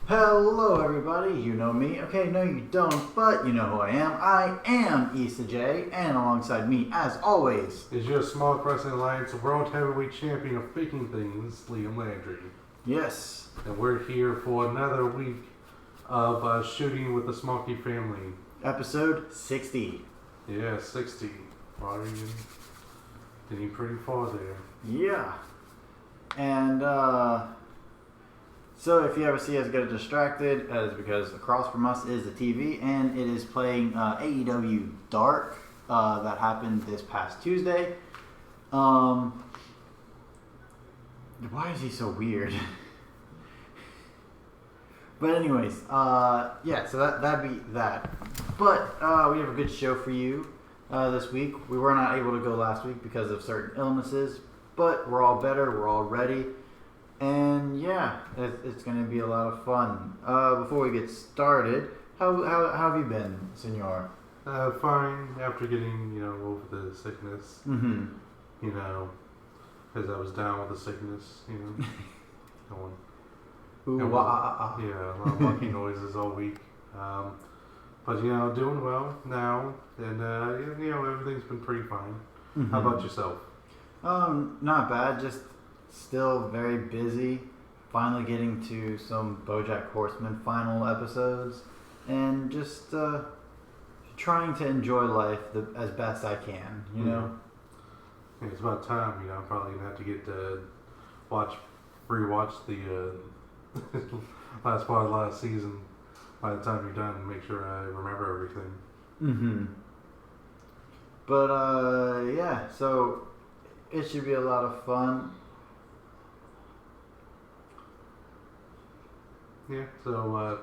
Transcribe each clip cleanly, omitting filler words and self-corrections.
Hello, everybody. You know me. Okay, no, you don't, but you know who I am. I am Issa J, and alongside me, as always, is your Small Wrestling Alliance World Heavyweight Champion of Faking Things, Liam Landry. Yes. And we're here for another week of shooting with the Smarky family. Episode 60. Yeah, 60. Already getting pretty far there. Yeah. And, so if you ever see us get distracted, that is because across from us is the TV, and it is playing AEW Dark that happened this past Tuesday. Why is he so weird? But anyways, yeah, so that'd be that. But we have a good show for you this week. We were not able to go last week because of certain illnesses, but we're all better, we're all ready. And yeah, it's going to be a lot of fun. Before we get started, how have you been, senor? Fine, after getting, over the sickness. Mm-hmm. Because I was down with the sickness, going. Ooh, Yeah, a lot of monkey noises all week. But, doing well now. And, everything's been pretty fine. Mm-hmm. How about yourself? Not bad. Just still very busy. Finally getting to some BoJack Horseman final episodes. And just trying to enjoy life as best I can, you know? Yeah, it's about time, I'm probably going to have to get to rewatch the last part of last season by the time you're done and make sure I remember everything. Mm-hmm. But, yeah, so it should be a lot of fun. Yeah, so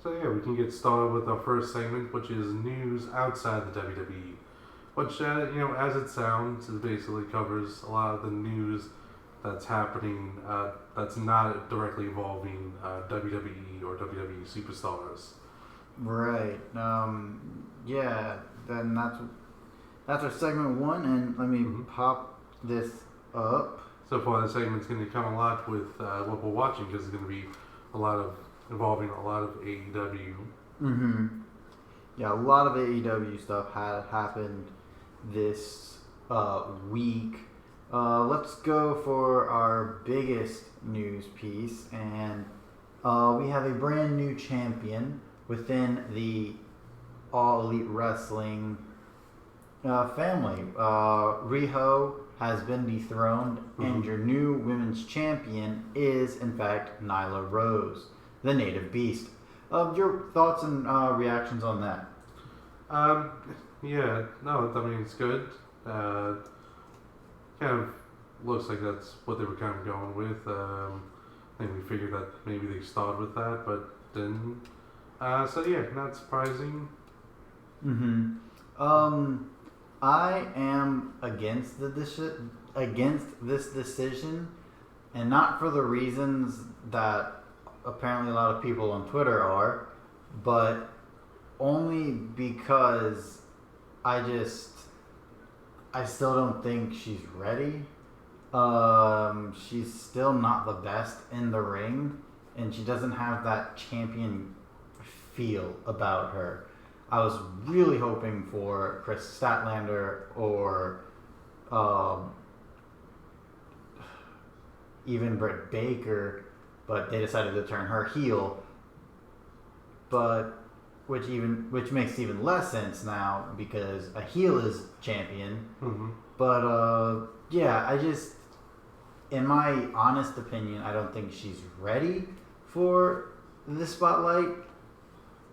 yeah, we can get started with our first segment, which is news outside the WWE. Which, as it sounds, it basically covers a lot of the news that's happening that's not directly involving WWE or WWE superstars. Right. Yeah. Then that's our segment one, and let me pop this up. So far, the segment's going to come a lot with what we're watching because it's going to be involving a lot of AEW. Mm-hmm. Yeah, a lot of AEW stuff had happened this week. Let's go for our biggest news piece, and we have a brand new champion within the All Elite Wrestling family. Riho has been dethroned, and your new women's champion is, in fact, Nyla Rose, the Native Beast. Your thoughts and reactions on that? Yeah, no, I mean, it's good. Kind of looks like that's what they were kind of going with. I think we figured that maybe they started with that, but didn't. So yeah, not surprising. Mm-hmm. I am against this decision, and not for the reasons that apparently a lot of people on Twitter are, but only because I still don't think she's ready. She's still not the best in the ring, and she doesn't have that champion feel about her. I was really hoping for Chris Statlander or even Britt Baker, but they decided to turn her heel. But which makes even less sense now because a heel is champion. Mm-hmm. But yeah, in my honest opinion, I don't think she's ready for the spotlight.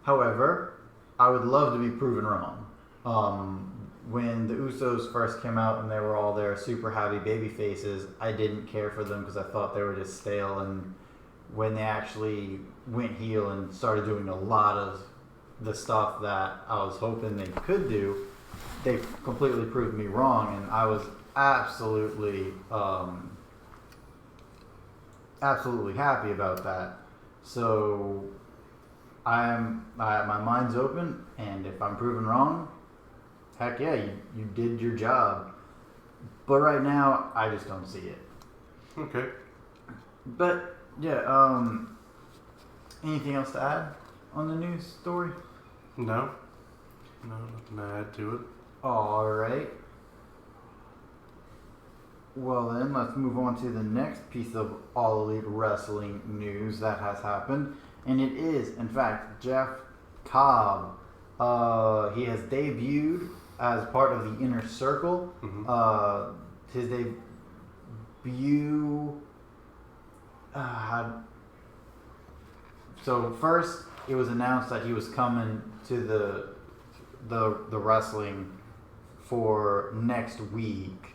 However, I would love to be proven wrong. When the Usos first came out and they were all their super happy baby faces, I didn't care for them because I thought they were just stale. And when they actually went heel and started doing a lot of the stuff that I was hoping they could do, they completely proved me wrong, and I was absolutely happy about that. So my mind's open, and if I'm proven wrong, heck yeah, you did your job. But right now, I just don't see it. Okay. But yeah, Anything else to add on the news story? No, nothing to add to it. All right. Well then, let's move on to the next piece of All Elite Wrestling news that has happened, and it is, in fact, Jeff Cobb. He has debuted as part of the Inner Circle. Mm-hmm. His debut so first it was announced that he was coming to the wrestling for next week.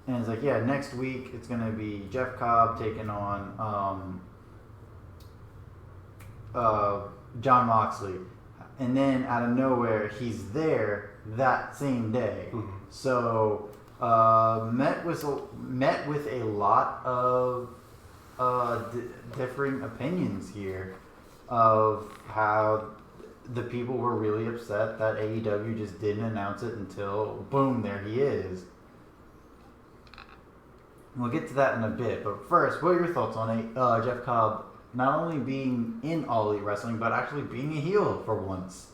And it's like, yeah, next week it's going to be Jeff Cobb taking on John Moxley. And then out of nowhere, he's there that same day. Mm-hmm. So met with a lot of differing opinions here of how the people were really upset that AEW just didn't announce it until boom, there he is. We'll get to that in a bit, but first, what are your thoughts on Jeff Cobb not only being in All Elite Wrestling, but actually being a heel for once?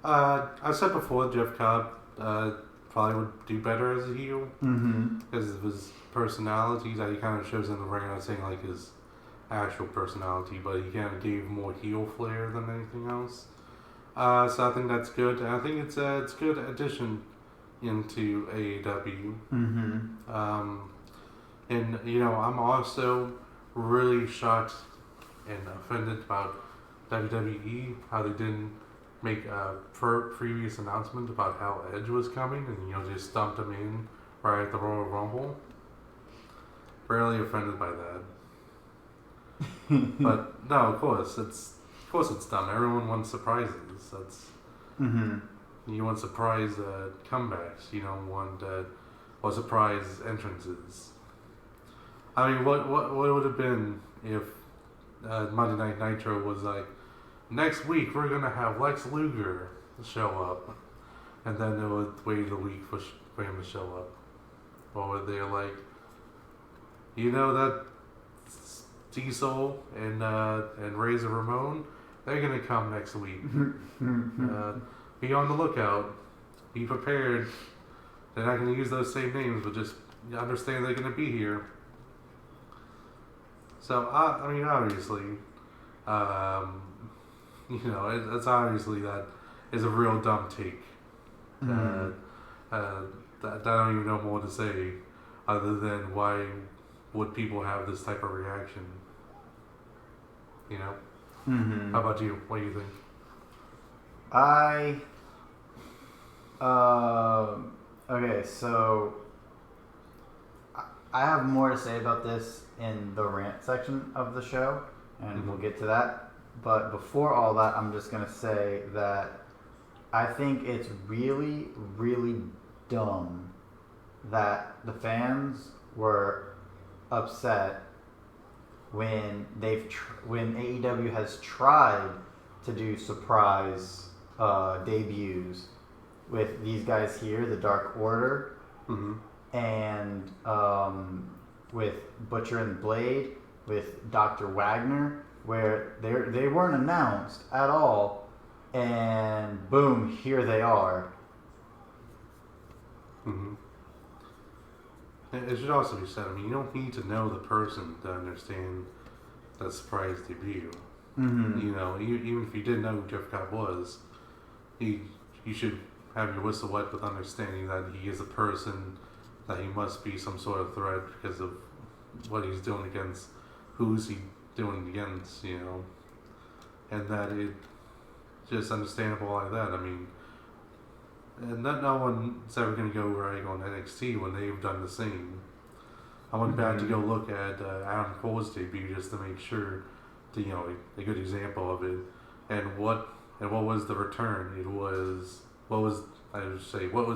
I said before, Jeff Cobb probably would do better as a heel because of his personality that he kind of shows in the ring. I'm not saying like his actual personality, but he kind of gave more heel flair than anything else. So I think that's good. And I think it's a good addition into AEW. And I'm also really shocked and offended about WWE how they didn't make a previous announcement about how Edge was coming and just dumped him in right at the Royal Rumble. Really offended by that. But no, of course it's dumb. Everyone wants surprises. That's you want surprise comebacks. You don't want or surprise entrances. I mean, what would have been if Monday Night Nitro was like, next week we're gonna have Lex Luger show up, and then they would wait a week for him to show up, or they're like, that Diesel and Razor Ramon, they're gonna come next week. Be on the lookout. Be prepared. They're not gonna use those same names, but just understand they're gonna be here. So, I mean, obviously, it's obviously that is a real dumb take. I don't even know more to say other than why would people have this type of reaction? How about you? What do you think? Okay, so I have more to say about this in the rant section of the show, and we'll get to that. But before all that, I'm just going to say that I think it's really, really dumb that the fans were upset when when AEW has tried to do surprise debuts with these guys here, the Dark Order, and with Butcher and Blade, with Dr. Wagner, where they weren't announced at all, and boom, here they are. It should also be said, I mean, you don't need to know the person to understand that surprise debut. Even if you didn't know who Jeff Cobb was, you should have your whistle wet with understanding that he is a person, that he must be some sort of threat because of what he's doing against, who's he doing against, and that it's just understandable like that. I mean, and no one's ever going to go rag on NXT when they've done the same. I went back to go look at Adam Cole's debut just to make sure, a good example of it, and what was the return? What was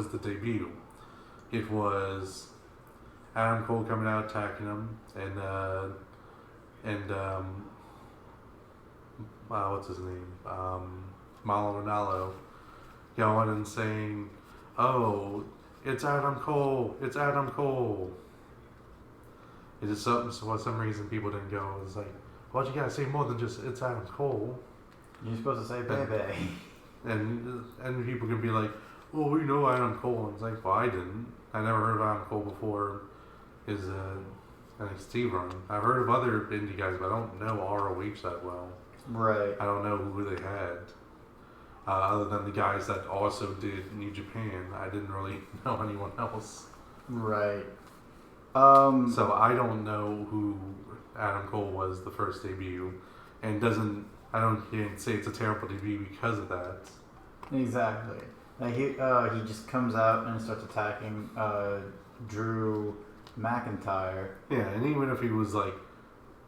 the debut? It was Adam Cole coming out attacking him, and what's his name? Malo Ronaldo going and saying, "Oh, it's Adam Cole! It's Adam Cole!" It just for some reason people didn't go. It was like, why'd you gotta say more than just it's Adam Cole? You're supposed to say baby. And people can be like, well, we know Adam Cole. And it's like, well, I didn't. I never heard of Adam Cole before his NXT run. I've heard of other indie guys, but I don't know ROH that well. Right. I don't know who they had. Other than the guys that also did New Japan, I didn't really know anyone else. Right. So I don't know who Adam Cole was the first debut, and can't say it's a terrible debut because of that. Exactly. Like he just comes out and starts attacking Drew McIntyre. Yeah, and even if he was like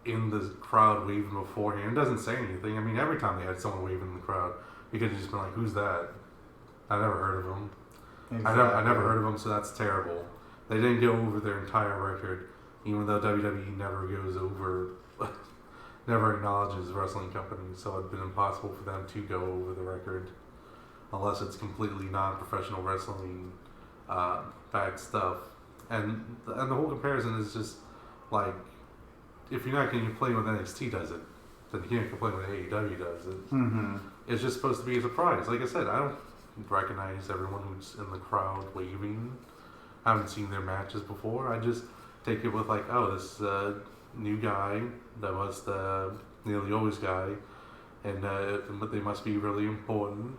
in the crowd waving beforehand, it doesn't say anything. I mean, every time they had someone waving in the crowd, you could have just been like, "Who's that?" I never heard of him. Exactly. I never heard of him, so that's terrible. They didn't go over their entire record, even though WWE never goes over, never acknowledges wrestling companies, so it'd been impossible for them to go over the record, unless it's completely non-professional wrestling bad stuff. And the whole comparison is just like, if you're not going to complain when NXT does it, then you can't complain when AEW does it. Mm-hmm. It's just supposed to be a surprise. Like I said, I don't recognize everyone who's in the crowd waving. I haven't seen their matches before. I just take it with like, oh, this new guy that was the nearly always guy, and they must be really important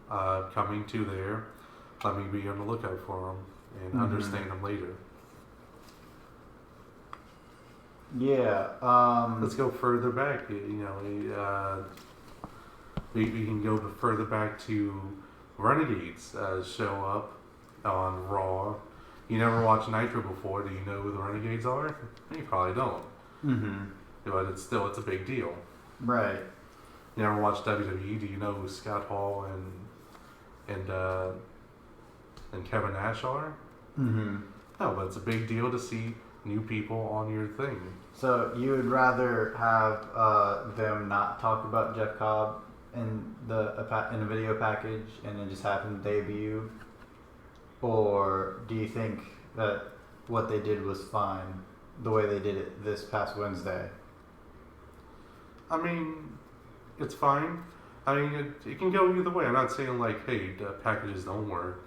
coming to there. Let me be on the lookout for them and understand them later. Yeah. Let's go further back. We can go further back to Renegades show up on Raw. You never watched Nitro before. Do you know who the Renegades are? You probably don't. Mm-hmm. But it's a big deal. Right. You never watched WWE. Do you know who Scott Hall and Kevin Nash are? Mm-hmm. No, but it's a big deal to see new people on your thing. So you would rather have them not talk about Jeff Cobb in a video package and then just have him debut, or do you think that what they did was fine, the way they did it this past Wednesday? I mean, it's fine. I mean, it can go either way. I'm not saying like, hey, the packages don't work.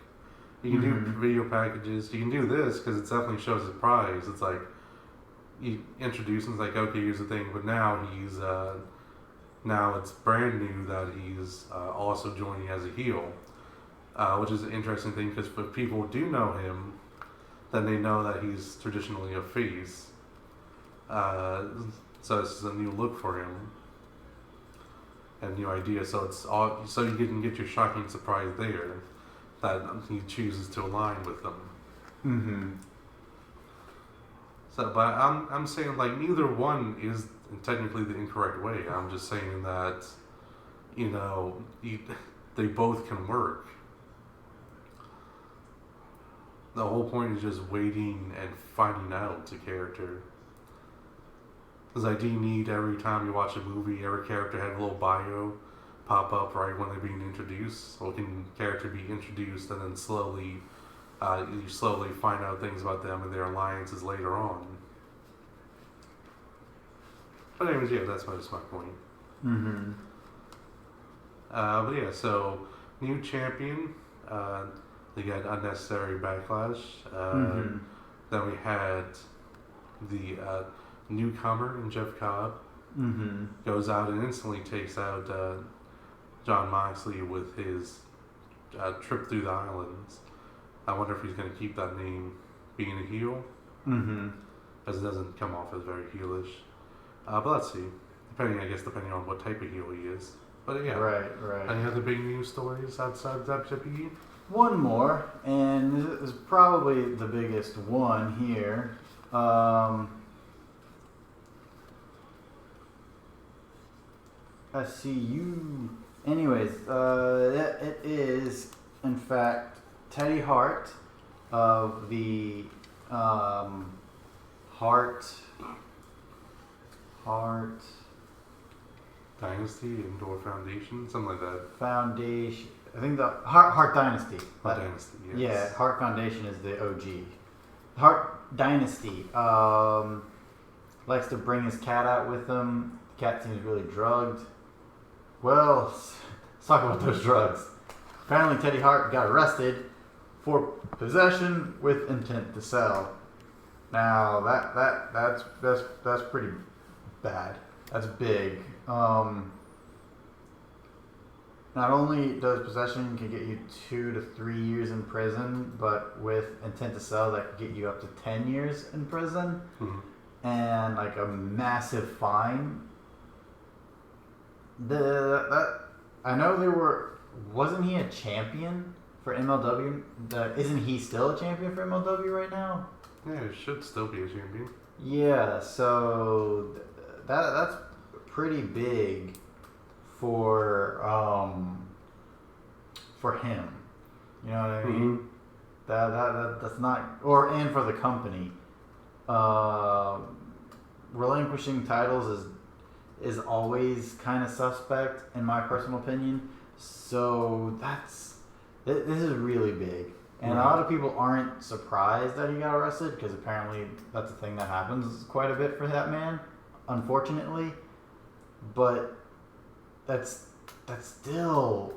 You can do video packages. You can do this because it definitely shows a prize. It's like you introduce him, it's like, okay, here's the thing. But now now it's brand new that he's also joining as a heel, which is an interesting thing because if people do know him, then they know that he's traditionally a face. So this is a new look for him, and new idea. So so you can get your shocking surprise there that he chooses to align with them. Mm-hmm. So, but I'm saying like neither one is technically the incorrect way. I'm just saying that, they both can work. The whole point is just waiting and finding out a character. Because I do need every time you watch a movie, every character have a little bio pop up right when they're being introduced. Or can character be introduced and then slowly find out things about them and their alliances later on. But anyways, yeah, that's just my point. Mm-hmm. But yeah, so new champion. They got unnecessary backlash. Then we had the newcomer in Jeff Cobb. Mm-hmm. Goes out and instantly takes out Jon Moxley with his trip through the islands. I wonder if he's going to keep that name being a heel. Mm-hmm. As it doesn't come off as very heelish. But let's see. Depending on what type of heel he is. But yeah. Right. Any other big news stories outside WWE? One more, and this is probably the biggest one here. I see you. Anyways, it is, in fact, Teddy Hart of the Hart Dynasty, Indoor Foundation, something like that. Foundation. I think the Hart Dynasty. Dynasty, yes. Yeah, Hart Foundation is the OG. Hart Dynasty. likes to bring his cat out with him. The cat seems really drugged. Well, let's talk about those drugs. Apparently, Teddy Hart got arrested for possession with intent to sell. Now that's pretty bad. That's big. Not only does possession can get you 2 to 3 years in prison, but with intent to sell, that could get you up to 10 years in prison, and like a massive fine. I know there were. Wasn't he a champion for MLW? Isn't he still a champion for MLW right now? Yeah, it should still be a champion. Yeah, so that's pretty big for him. You know what I mean? That's not, and for the company. Relinquishing titles is always kind of suspect in my personal opinion. So this is really big. And a lot of people aren't surprised that he got arrested because apparently that's a thing that happens quite a bit for that man, unfortunately. But that still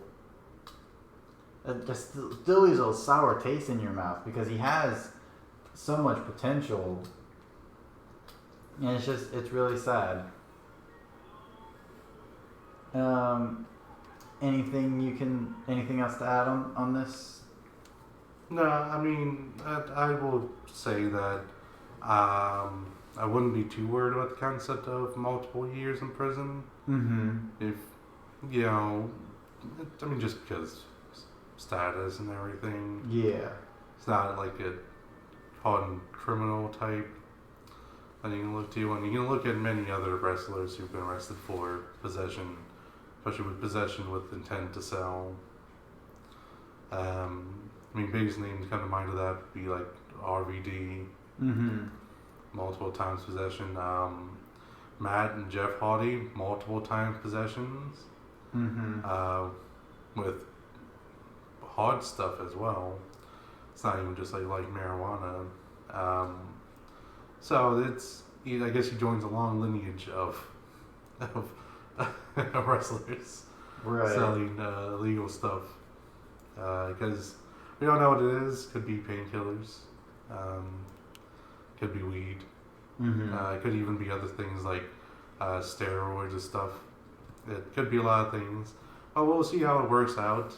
leaves a sour taste in your mouth because he has so much potential, and it's really sad. Anything else to add on this? No, I mean, I will say that I wouldn't be too worried about the concept of multiple years in prison. If, just because status and everything. Yeah. It's not like a hardened criminal type that you can look to. And you can look at many other wrestlers who've been arrested for possession, especially with possession with intent to sell. Biggest names come to mind of that would be like RVD, multiple times possession. Matt and Jeff Hardy, multiple times possessions, with hard stuff as well. It's not even just like marijuana. So I guess he joins a long lineage of wrestlers selling illegal stuff. Because we don't know what it is. Could be painkillers. Could be weed. It could even be other things like steroids and stuff. It could be a lot of things. But we'll see how it works out.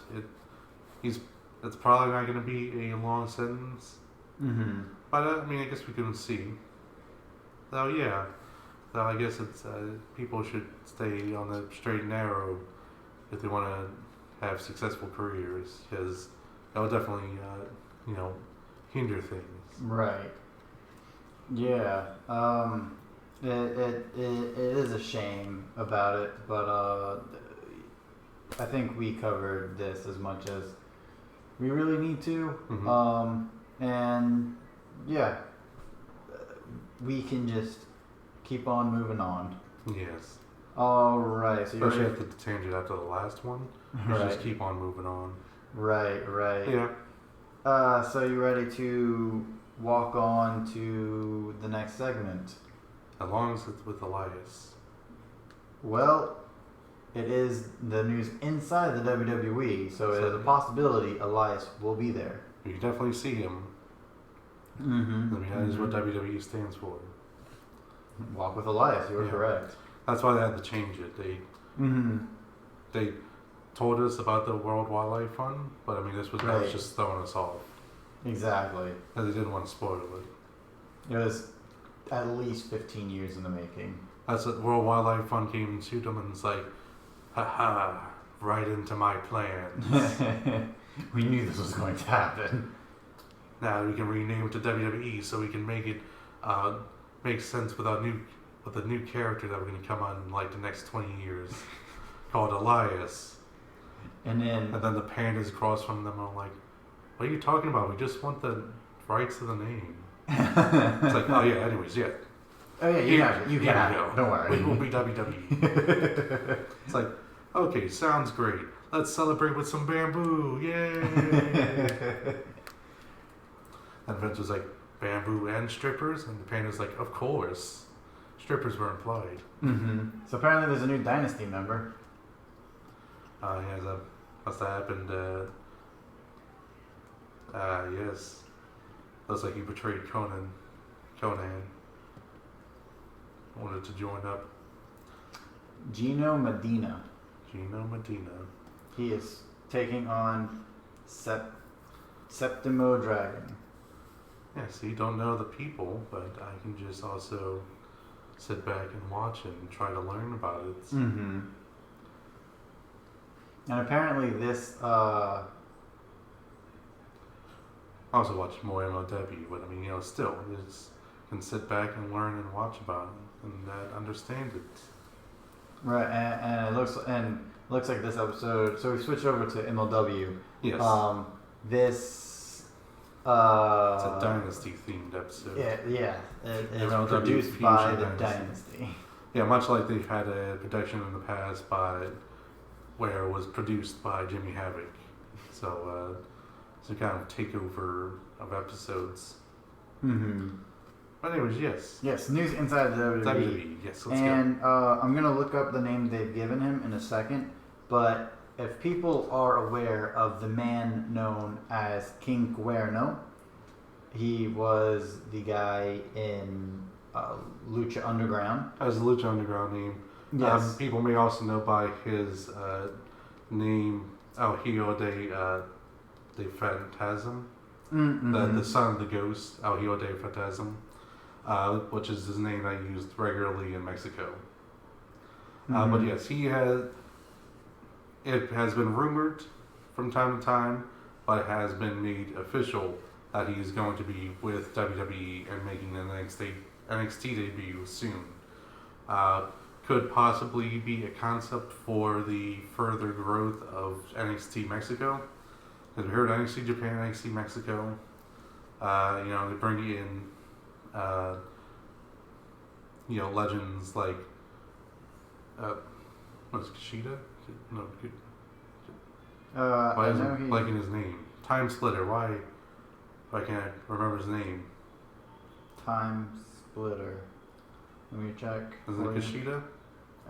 It's probably not going to be a long sentence. But I guess we can see. So yeah. So I guess it's people should stay on the straight and narrow if they want to have successful careers, because that will definitely hinder things. Right. Yeah. It is a shame about it, but I think we covered this as much as we really need to. And yeah, we can just keep on moving on. Yes. All right. So especially after the tangent after the last one, just keep on moving on. Right. Yeah. So you ready to walk on to the next segment? As long as it's with Elias. Well, it is the news inside the WWE, so it is a possibility Elias will be there. You can definitely see him. That is what WWE stands for. Walk with Elias, you are correct. That's why they had to change it. They told us about the World Wildlife Fund, but this was just throwing us off. Exactly. Because they didn't want to spoil it. It was at least 15 years in the making. That's what World Wildlife Fund came and sued them, and it's like, haha, right into my plans. We knew this was going to happen. Now we can rename it to WWE so we can make it make sense with a new character that we're going to come on in like the next 20 years called Elias. And then the pandas across from them are like, what are you talking about? We just want the rights to the name. It's like, oh yeah, anyways, yeah. Oh yeah, you can have it. Don't worry. We will be WWE. It's like, okay, sounds great. Let's celebrate with some bamboo. Yay! And Vince was like, bamboo and strippers? And the panda's like, of course. strippers were employed. Mm-hmm. So apparently there's a new Dynasty member. Yeah, that must have happened. Yes. Looks like he betrayed Conan. Conan wanted to join up. Gino Medina. Gino Medina. He is taking on Septimo Dragon. Yeah, see, don't know the people, but I can just also sit back and watch it and try to learn about it. Mm-hmm. And apparently this, I also watch more MLW, but I mean, still, just can sit back and learn and watch about it and understand it. right, and it looks like this episode. So we switched over to MLW. Yes. This. It's a Dynasty themed episode. Yeah. It's MLW produced by Fusion the Dynasty. Yeah, much like they've had a production in the past where it was produced by Jimmy Havoc. So it's a kind of takeover of episodes. Mm-hmm. But anyways, yes. Yes, news inside the WWE. WWE, yes, let's And I'm going to look up the name they've given him in a second, but if people are aware of the man known as King Cuerno, he was the guy in Lucha Underground. As the Lucha Underground name. Yes. People may also know by his name, El Hijo de Phantasm. Mm-hmm. The son of the ghost, El Hijo de Phantasm, which is his name I used regularly in Mexico. Mm-hmm. But yes, it has been rumored from time to time, but it has been made official that he's going to be with WWE and making an NXT debut soon. Could possibly be a concept for the further growth of NXT Mexico. Because we heard NXT Japan, NXT Mexico. They bring in, legends like, what is Kushida? No, why I isn't know he. liking his name? Time Splitter. Why can't I remember his name? Time Splitter. Let me check. Isn't it Kushida?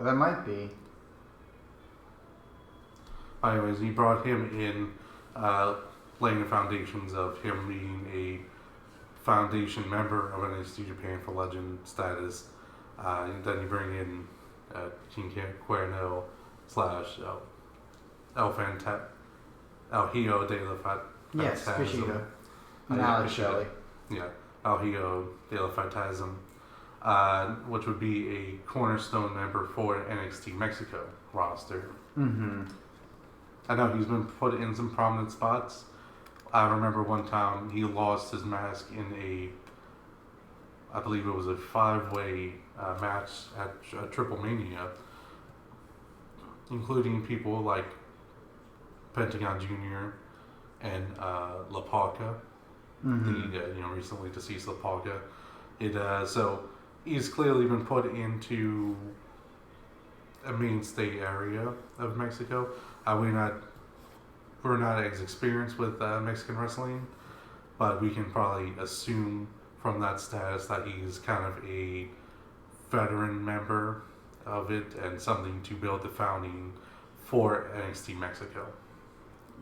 That might be. Anyways, he brought him in, laying the foundations of him being a foundation member of NXT Japan for Legend status. And then you bring in King Cuerno / El Hijo de la Phantasm. Yes, Kushida. And Alex Shelley. Yeah, El Hijo de la Phantasm, which would be a cornerstone member for NXT Mexico roster. Mm-hmm. I know he's been put in some prominent spots. I remember one time he lost his mask in I believe it was a 5-way match at Triple Mania, including people like Pentagon Jr. and La Parca, Mm-hmm. the recently deceased La Parca. So he's clearly been put into a mainstay area of Mexico. We're not as experienced with Mexican wrestling, but we can probably assume from that status that he's kind of a veteran member of it and something to build the founding for NXT Mexico.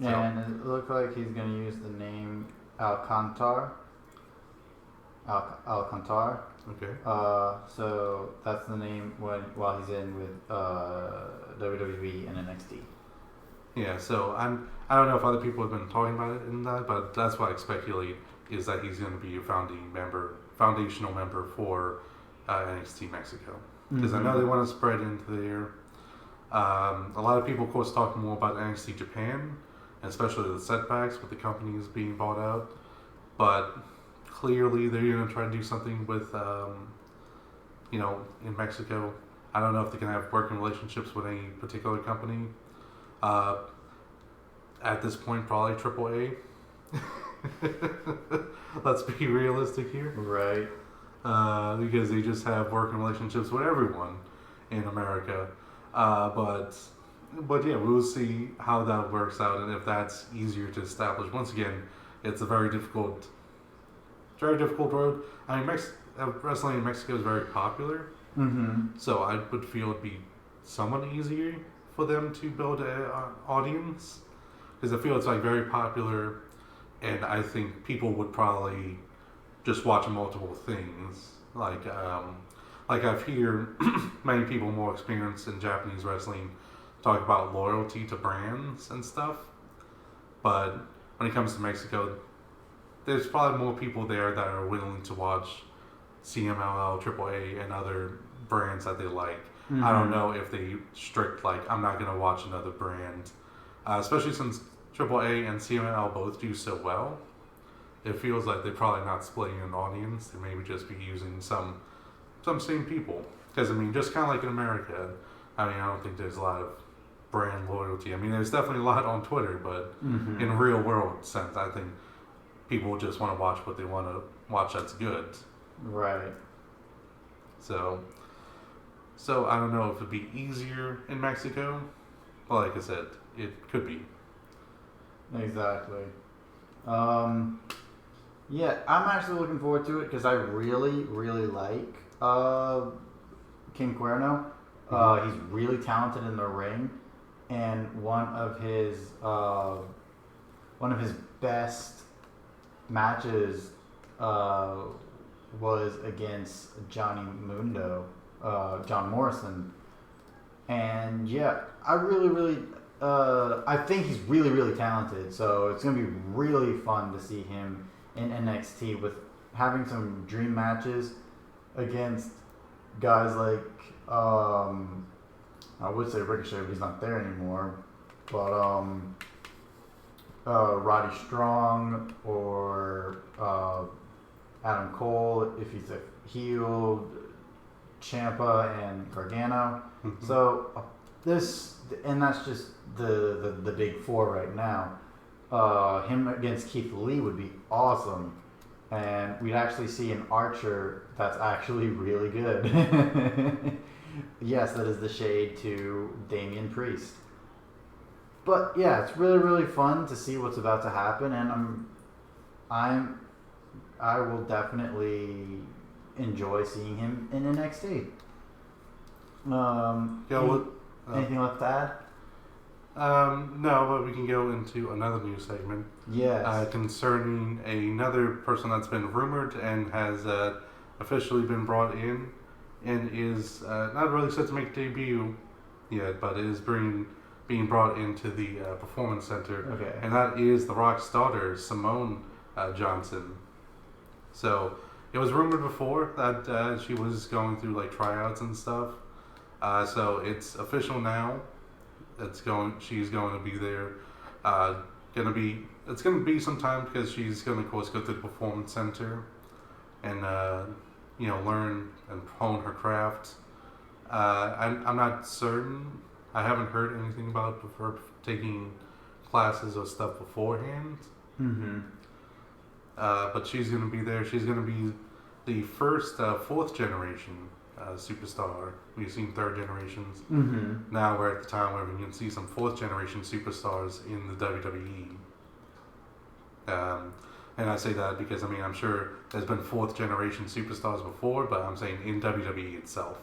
Yeah, and it looked like he's going to use the name Alcantar. Alcantar. Okay. So that's the name while he's in with WWE and NXT. Yeah, so I don't know if other people have been talking about it in that, but that's what I speculate is that he's going to be a foundational member for NXT Mexico. Because I know they want to spread into there. A lot of people, of course, talk more about NXT Japan, and especially the setbacks with the companies being bought out. But clearly, they're going to try to do something with, in Mexico. I don't know if they can have working relationships with any particular company. At this point, probably AAA. Let's be realistic here. Right. Because they just have working relationships with everyone in America. But yeah, we'll see how that works out and if that's easier to establish. Once again, it's a very difficult road. I mean, wrestling in Mexico is very popular, Mm-hmm. So I would feel it'd be somewhat easier for them to build an audience because I feel it's like very popular, and I think people would probably just watch multiple things. Like I've heard many people more experienced in Japanese wrestling talk about loyalty to brands and stuff. But when it comes to Mexico, there's probably more people there that are willing to watch CMLL, AAA, and other brands that they like. Mm-hmm. I don't know if they strict like I'm not gonna watch another brand, especially since AAA and CMLL both do so well. It feels like they're probably not splitting an audience. They maybe just be using some same people. Because I mean, just kind of like in America, I mean, I don't think there's a lot of brand loyalty. I mean, there's definitely a lot on Twitter, but in a real world sense, I think people just want to watch what they want to watch that's good. Right. So I don't know if it'd be easier in Mexico, but like I said, it could be. Exactly. Yeah, I'm actually looking forward to it because I really, really like King Cuerno. He's really talented in the ring, and one of his best matches was against Johnny Mundo, John Morrison, and yeah, I really, really. I think he's really, really talented, so it's going to be really fun to see him in NXT with having some dream matches against guys like, I would say Ricochet, but he's not there anymore, but Roddy Strong or Adam Cole if he's a heel, Ciampa and Gargano. Mm-hmm. So and that's just the big four right now. Him against Keith Lee would be awesome, and we'd actually see an Archer that's actually really good. Yes, that is the shade to Damian Priest. But yeah, it's really, really fun to see what's about to happen, and I will definitely enjoy seeing him in NXT. Anything left to add? No, but we can go into another news segment. Yes. Concerning another person that's been rumored and has officially been brought in and is not really set to make a debut yet, but is being brought into the Performance Center. Okay. And that is The Rock's daughter, Simone Johnson. So it was rumored before that she was going through like tryouts and stuff. So it's official now. She's going to be there. It's gonna be some time because she's gonna, of course, go to the Performance Center and learn and hone her craft. I'm not certain. I haven't heard anything about her taking classes or stuff beforehand. Mm-hmm. But she's gonna be there. She's gonna be the first fourth generation superstar. We've seen third generations. Mm-hmm. Now we're at the time where we can see some fourth generation superstars in the WWE. And I say that because I'm sure there's been fourth generation superstars before, but I'm saying in WWE itself,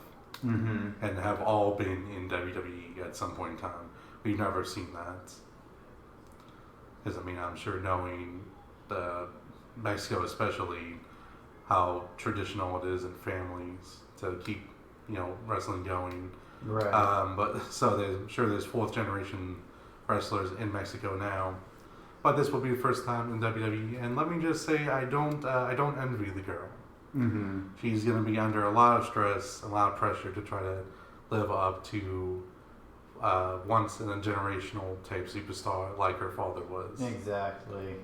mm-hmm. and have all been in WWE at some point in time. We've never seen that. Because I'm sure knowing Mexico especially, how traditional it is in families to keep wrestling going. Right. But so there's fourth generation wrestlers in Mexico now. But this will be the first time in WWE, and let me just say, I don't envy the girl. Mm-hmm. She's going to be under a lot of stress, a lot of pressure to try to live up to once in a generational type superstar like her father was. Exactly.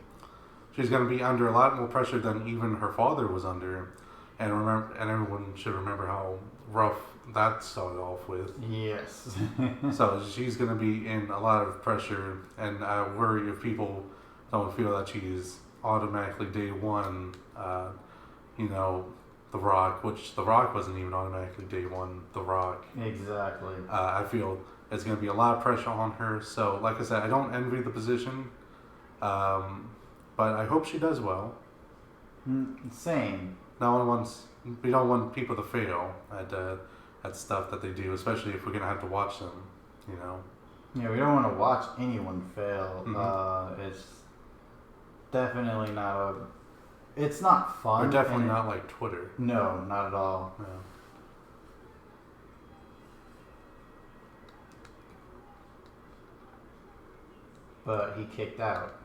She's going to be under a lot more pressure than even her father was under, and everyone should remember how rough that started off with. Yes. So she's going to be in a lot of pressure, and I worry if people don't feel that she's automatically day one, The Rock, which The Rock wasn't even automatically day one, The Rock. Exactly. I feel there's going to be a lot of pressure on her. So, like I said, I don't envy the position, but I hope she does well. Same. No one wants we don't want people to fail at stuff that they do, especially if we're gonna have to watch them. You know. Yeah, we don't want to watch anyone fail. Mm-hmm. It's definitely not a. It's not fun. Or definitely not like Twitter. No, not at all. No. But he kicked out.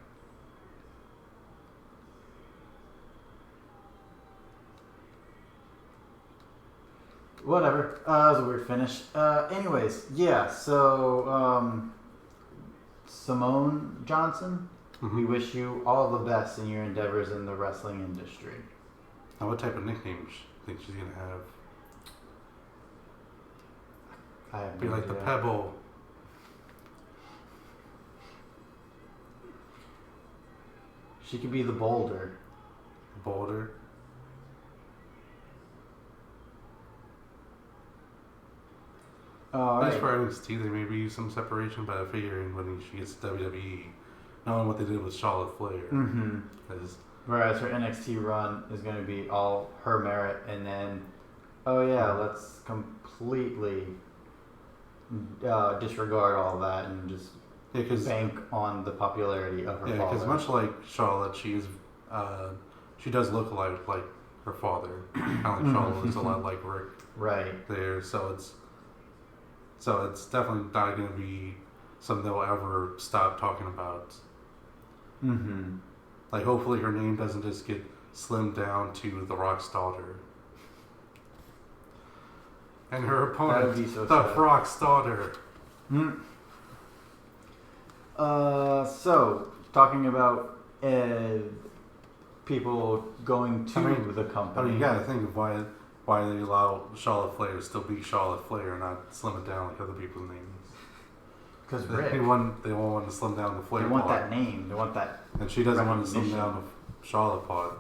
Whatever. That was a weird finish. Anyways, yeah. So Simone Johnson, Mm-hmm. we wish you all the best in your endeavors in the wrestling industry. Now, what type of nickname do you think she's gonna have? I have Be no like the idea. Pebble. She could be the Boulder. Boulder. All At least right. for NXT, there may be some separation, but I figure when she gets to WWE, knowing what they did with Charlotte Flair, Mm-hmm. is Whereas her NXT run is going to be all her merit, and then, oh yeah, let's completely disregard all that and just yeah, because bank on the popularity of her father. much like Charlotte, she does look like her father. Kind of like Charlotte looks a lot like Rick Right. there, so it's definitely not going to be something they'll ever stop talking about. Mm-hmm. Like, hopefully her name doesn't just get slimmed down to The Rock's daughter. And her opponent, That would be so The sad. Rock's daughter. Mm. So talking about people going to the I company. mean, you gotta think of why they allow Charlotte Flair to still be Charlotte Flair and not slim it down like other people's names. Because They Rick, won't want to slim down the Flair they want part. that name. They want that. And she doesn't want to slim recognition. down the Charlotte part.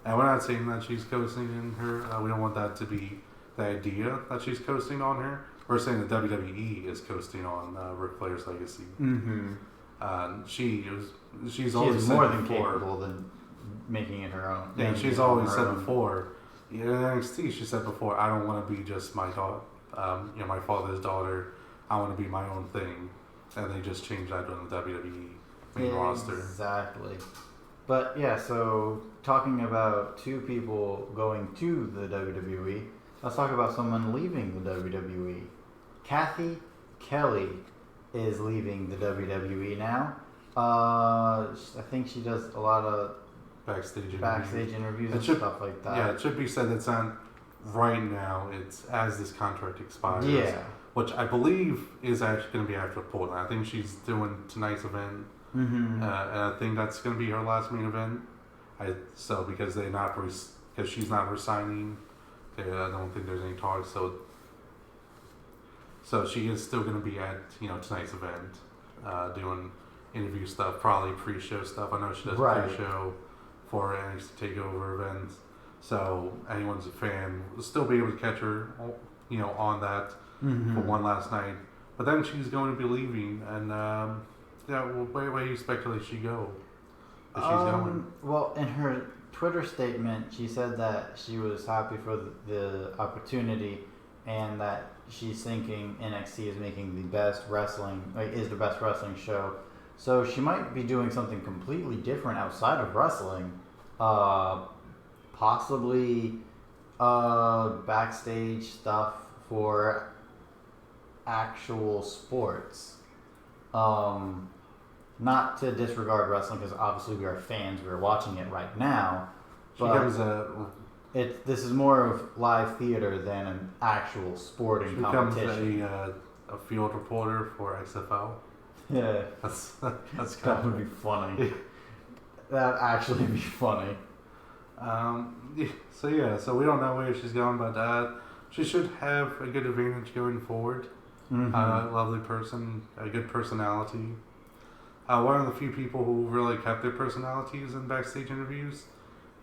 And we're not saying that she's coasting in her. We don't want that to be the idea that she's coasting on her. We're saying that WWE is coasting on Ric Flair's legacy. Mm-hmm. She's She always is said more than before, capable than making it her own. Yeah, making she's it on always her said own. before. In NXT, she said before, I don't want to be just my daughter, my father's daughter. I want to be my own thing. And they just changed that on the WWE main roster. Exactly. But yeah, so talking about two people going to the WWE, let's talk about someone leaving the WWE. Kathy Kelly is leaving the WWE now. I think she does a lot of backstage interviews and stuff like that. Yeah, it should be said that's not right now. It's as this contract expires. Yeah. Which I believe is actually going to be after Portland. I think she's doing tonight's event. Mm-hmm. And I think that's going to be her last main event. Because because she's not resigning, I don't think there's any talks. So she is still going to be at tonight's event, doing interview stuff, probably pre-show stuff. I know she does pre-show for NXT Takeover events. So anyone's a fan will still be able to catch her, on that for one last night. But then she's going to be leaving, and where do you speculate she go? If she's going. Well, in her Twitter statement, she said that she was happy for the opportunity, and that she's thinking NXT is making the best wrestling show. So she might be doing something completely different outside of wrestling, possibly backstage stuff for actual sports. Not to disregard wrestling, because obviously we are fans. We're watching it right now. This is more of live theater than an actual sporting competition. Becomes a field reporter for XFL. Yeah, That's that would be funny. That'd actually be funny. So we don't know where she's going, but she should have a good advantage going forward. Mm-hmm. Lovely person, a good personality. One of the few people who really kept their personalities in backstage interviews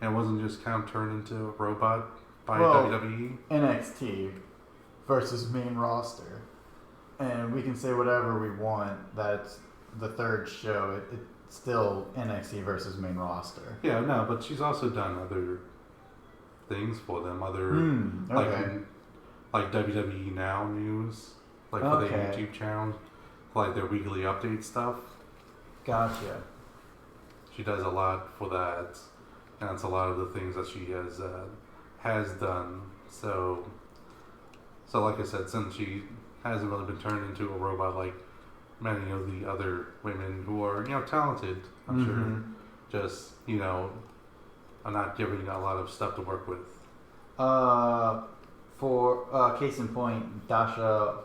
and wasn't just kind of turned into a robot by WWE. NXT versus main roster. And we can say whatever we want, that's the third show. It's still NXT versus main roster. Yeah, no, but she's also done other things for them, other Okay. like WWE Now news, like for their Okay. YouTube channel, like their weekly update stuff. Gotcha. She does a lot for that, and it's a lot of the things that she has done. So like I said, since she hasn't really been turned into a robot like many of the other women who are talented, I'm sure, just are not given a lot of stuff to work with. For case in point, Dasha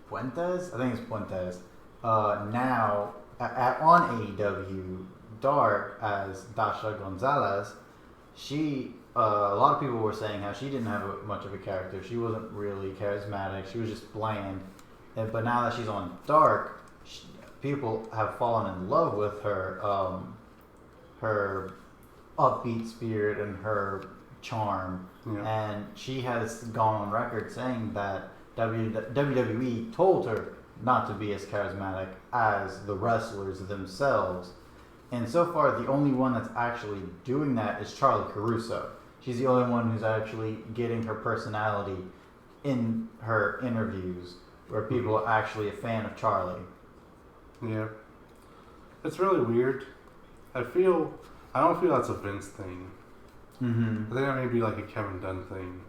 Puentes, I think it's Puentes, now on AEW Dark as Dasha Gonzalez. She a lot of people were saying how she didn't have much of a character. She wasn't really charismatic. She was just bland. But now that she's on Dark, people have fallen in love with her, her upbeat spirit and her charm. Yeah. And she has gone on record saying that WWE told her not to be as charismatic as the wrestlers themselves. And so far, the only one that's actually doing that is Charlie Caruso. She's the only one who's actually getting her personality in her interviews, where people are actually a fan of Charlie. Yeah. It's really weird. I don't feel that's a Vince thing. Mm-hmm. I think that may be like a Kevin Dunn thing.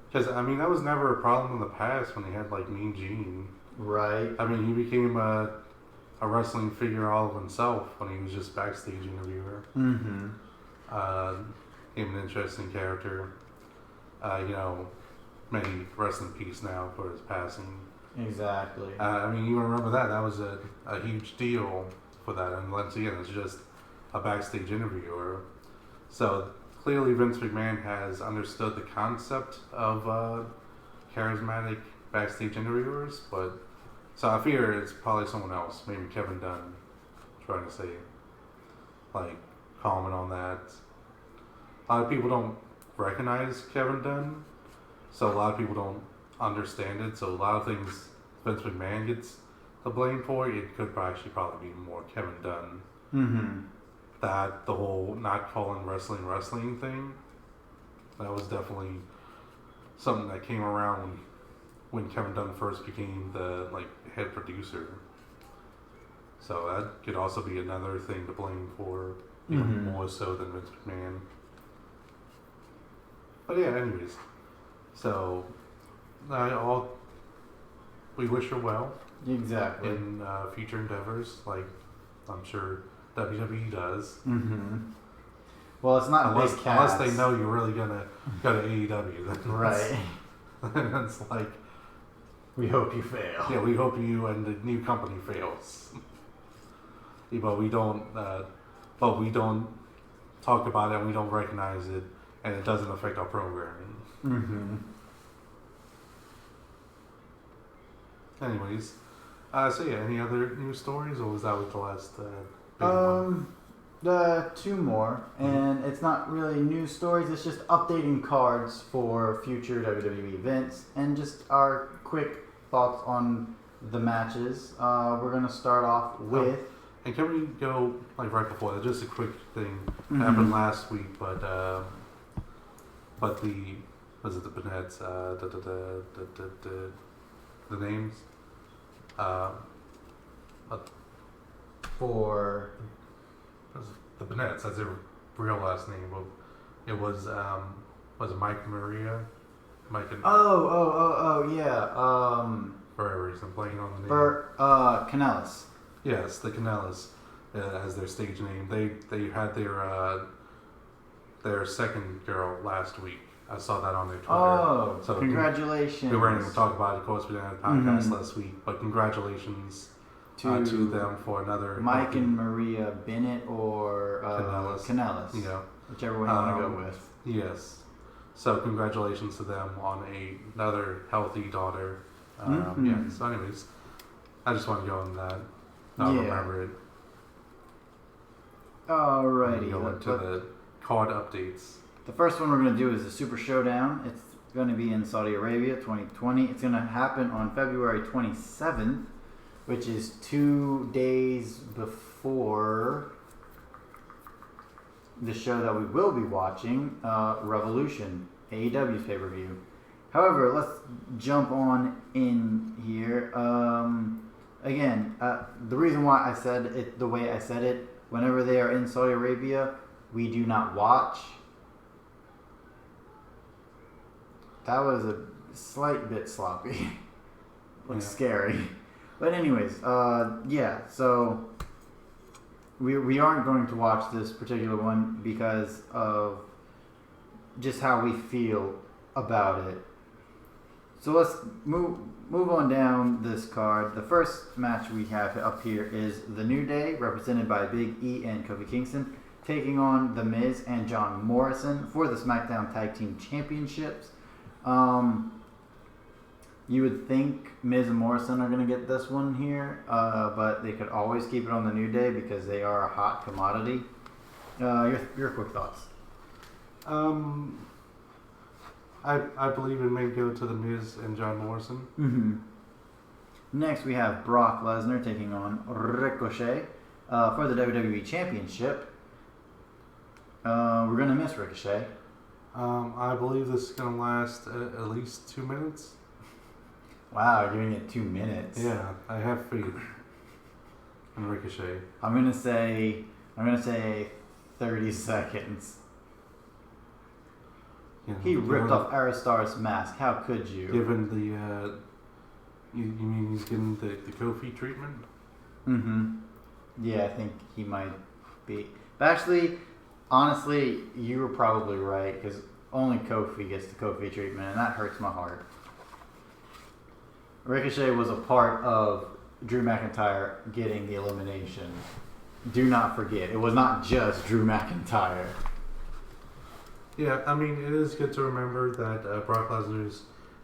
Because, I mean, that was never a problem in the past when he had, like, Mean Gene. Right. I mean, he became a wrestling figure all of himself when he was just backstage interviewer. Mm-hmm. Became an interesting character. May he rest in peace now for his passing. Exactly. I mean, you remember that. That was a huge deal for that. And once again, it's just a backstage interviewer. So clearly Vince McMahon has understood the concept of charismatic backstage interviewers, but so I fear it's probably someone else, maybe Kevin Dunn, trying to say, like, comment on that. A lot of people don't recognize Kevin Dunn, so a lot of people don't understand it. So a lot of things Vince McMahon gets the blame for, it could probably be more Kevin Dunn. Mm-hmm. That the whole not calling wrestling thing, that was definitely something that came around when Kevin Dunn first became the head producer. So that could also be another thing to blame for, even more so than Vince McMahon. But yeah, anyways, so we wish her well. Exactly. In future endeavors, like I'm sure WWE does. Mm-hmm. Well, it's not unless big cats. they know you're really gonna go to AEW. Then right. Then it's like, we hope you fail. yeah, we hope you and the new company fails. But we don't. But we don't talk about it, and we don't recognize it, and it doesn't affect our programming. Mm-hmm. Anyways, so yeah, any other news stories, or was that the last big one? Two more, and it's not really news stories. It's just updating cards for future WWE events, and just our quick thoughts on the matches. We're gonna start off with. And can we go right before that? Just a quick thing happened last week, but the Bennett's the names for the Bennett's. That's their real last name. But it was it Mike Maria? Mike and yeah. For whatever reason, playing on the name. For Canellis. Yes, the Canellas as their stage name. They had their second girl last week. I saw that on their Twitter. Oh, so congratulations! We weren't even talking about it. Of course, we didn't have a podcast last week, but congratulations to them for another Mike and Maria Bennett or Canellis. Yeah, whichever one you want to go with. Yes. So congratulations to them on another healthy daughter. Yeah. So, anyways, I just want to go on that. I'll remember it. Alrighty. Go into the card updates. The first one we're going to do is the Super Showdown. It's going to be in Saudi Arabia 2020. It's going to happen on February 27th, which is 2 days before the show that we will be watching, Revolution, AEW's pay-per-view. However, let's jump on in here. Again, the reason why I said it the way I said it, whenever they are in Saudi Arabia, we do not watch. That was a slight bit sloppy. Looks scary. But anyways, so we aren't going to watch this particular one because of just how we feel about it. So let's move on down this card. The first match we have up here is The New Day, represented by Big E and Kofi Kingston, taking on The Miz and John Morrison for the SmackDown Tag Team Championships. You would think Miz and Morrison are going to get this one here, but they could always keep it on The New Day because they are a hot commodity. Your quick thoughts. I believe it may go to The Miz and John Morrison. Mm-hmm. Next, we have Brock Lesnar taking on Ricochet for the WWE Championship. We're going to miss Ricochet. I believe this is going to last at least 2 minutes. Wow, you're giving it 2 minutes. Yeah, I have faith in Ricochet. I'm gonna say 30 seconds. You know, He ripped off Aristar's mask. How could you? Given the, you mean he's getting the Kofi treatment? Mm-hmm. Yeah, I think he might be. But actually, honestly, you were probably right because only Kofi gets the Kofi treatment, and that hurts my heart. Ricochet was a part of Drew McIntyre getting the elimination. Do not forget, it was not just Drew McIntyre. Yeah, I mean, it is good to remember that Brock Lesnar's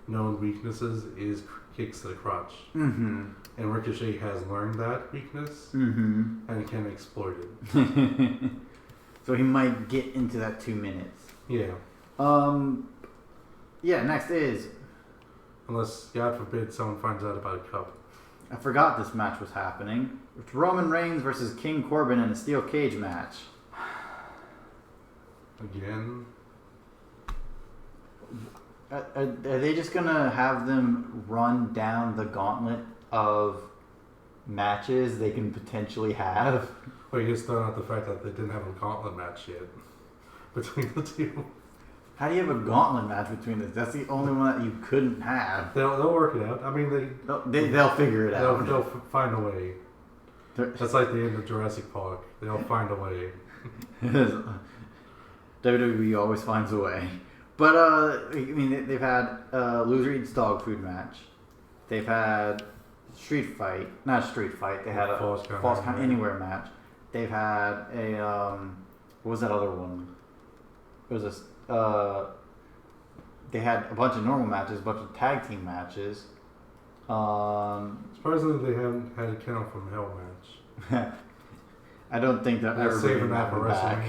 known weaknesses is kicks to the crotch. Mm-hmm. And Ricochet has learned that weakness and can exploit it. So he might get into that 2 minutes. Yeah. Yeah, next is... Unless, God forbid, someone finds out about a cup. I forgot this match was happening. It's Roman Reigns versus King Corbin in a steel cage match. Again? Are they just going to have them run down the gauntlet of matches they can potentially have? Well, you just throw out the fact that they didn't have a gauntlet match yet between the two. How do you have a gauntlet match between this? That's the only one that you couldn't have. They'll work it out. I mean, they'll figure it out. They'll find a way. That's like the end of Jurassic Park. They'll find a way. WWE always finds a way. But I mean, they've had Loser Eats Dog Food match. They've had not street fight. They had a Falls Count Anywhere match. They've had a what was that other one? It was a they had a bunch of normal matches, a bunch of tag team matches. Surprisingly, they haven't had a Kennel from Hell match. I don't think they'll ever bring that one back.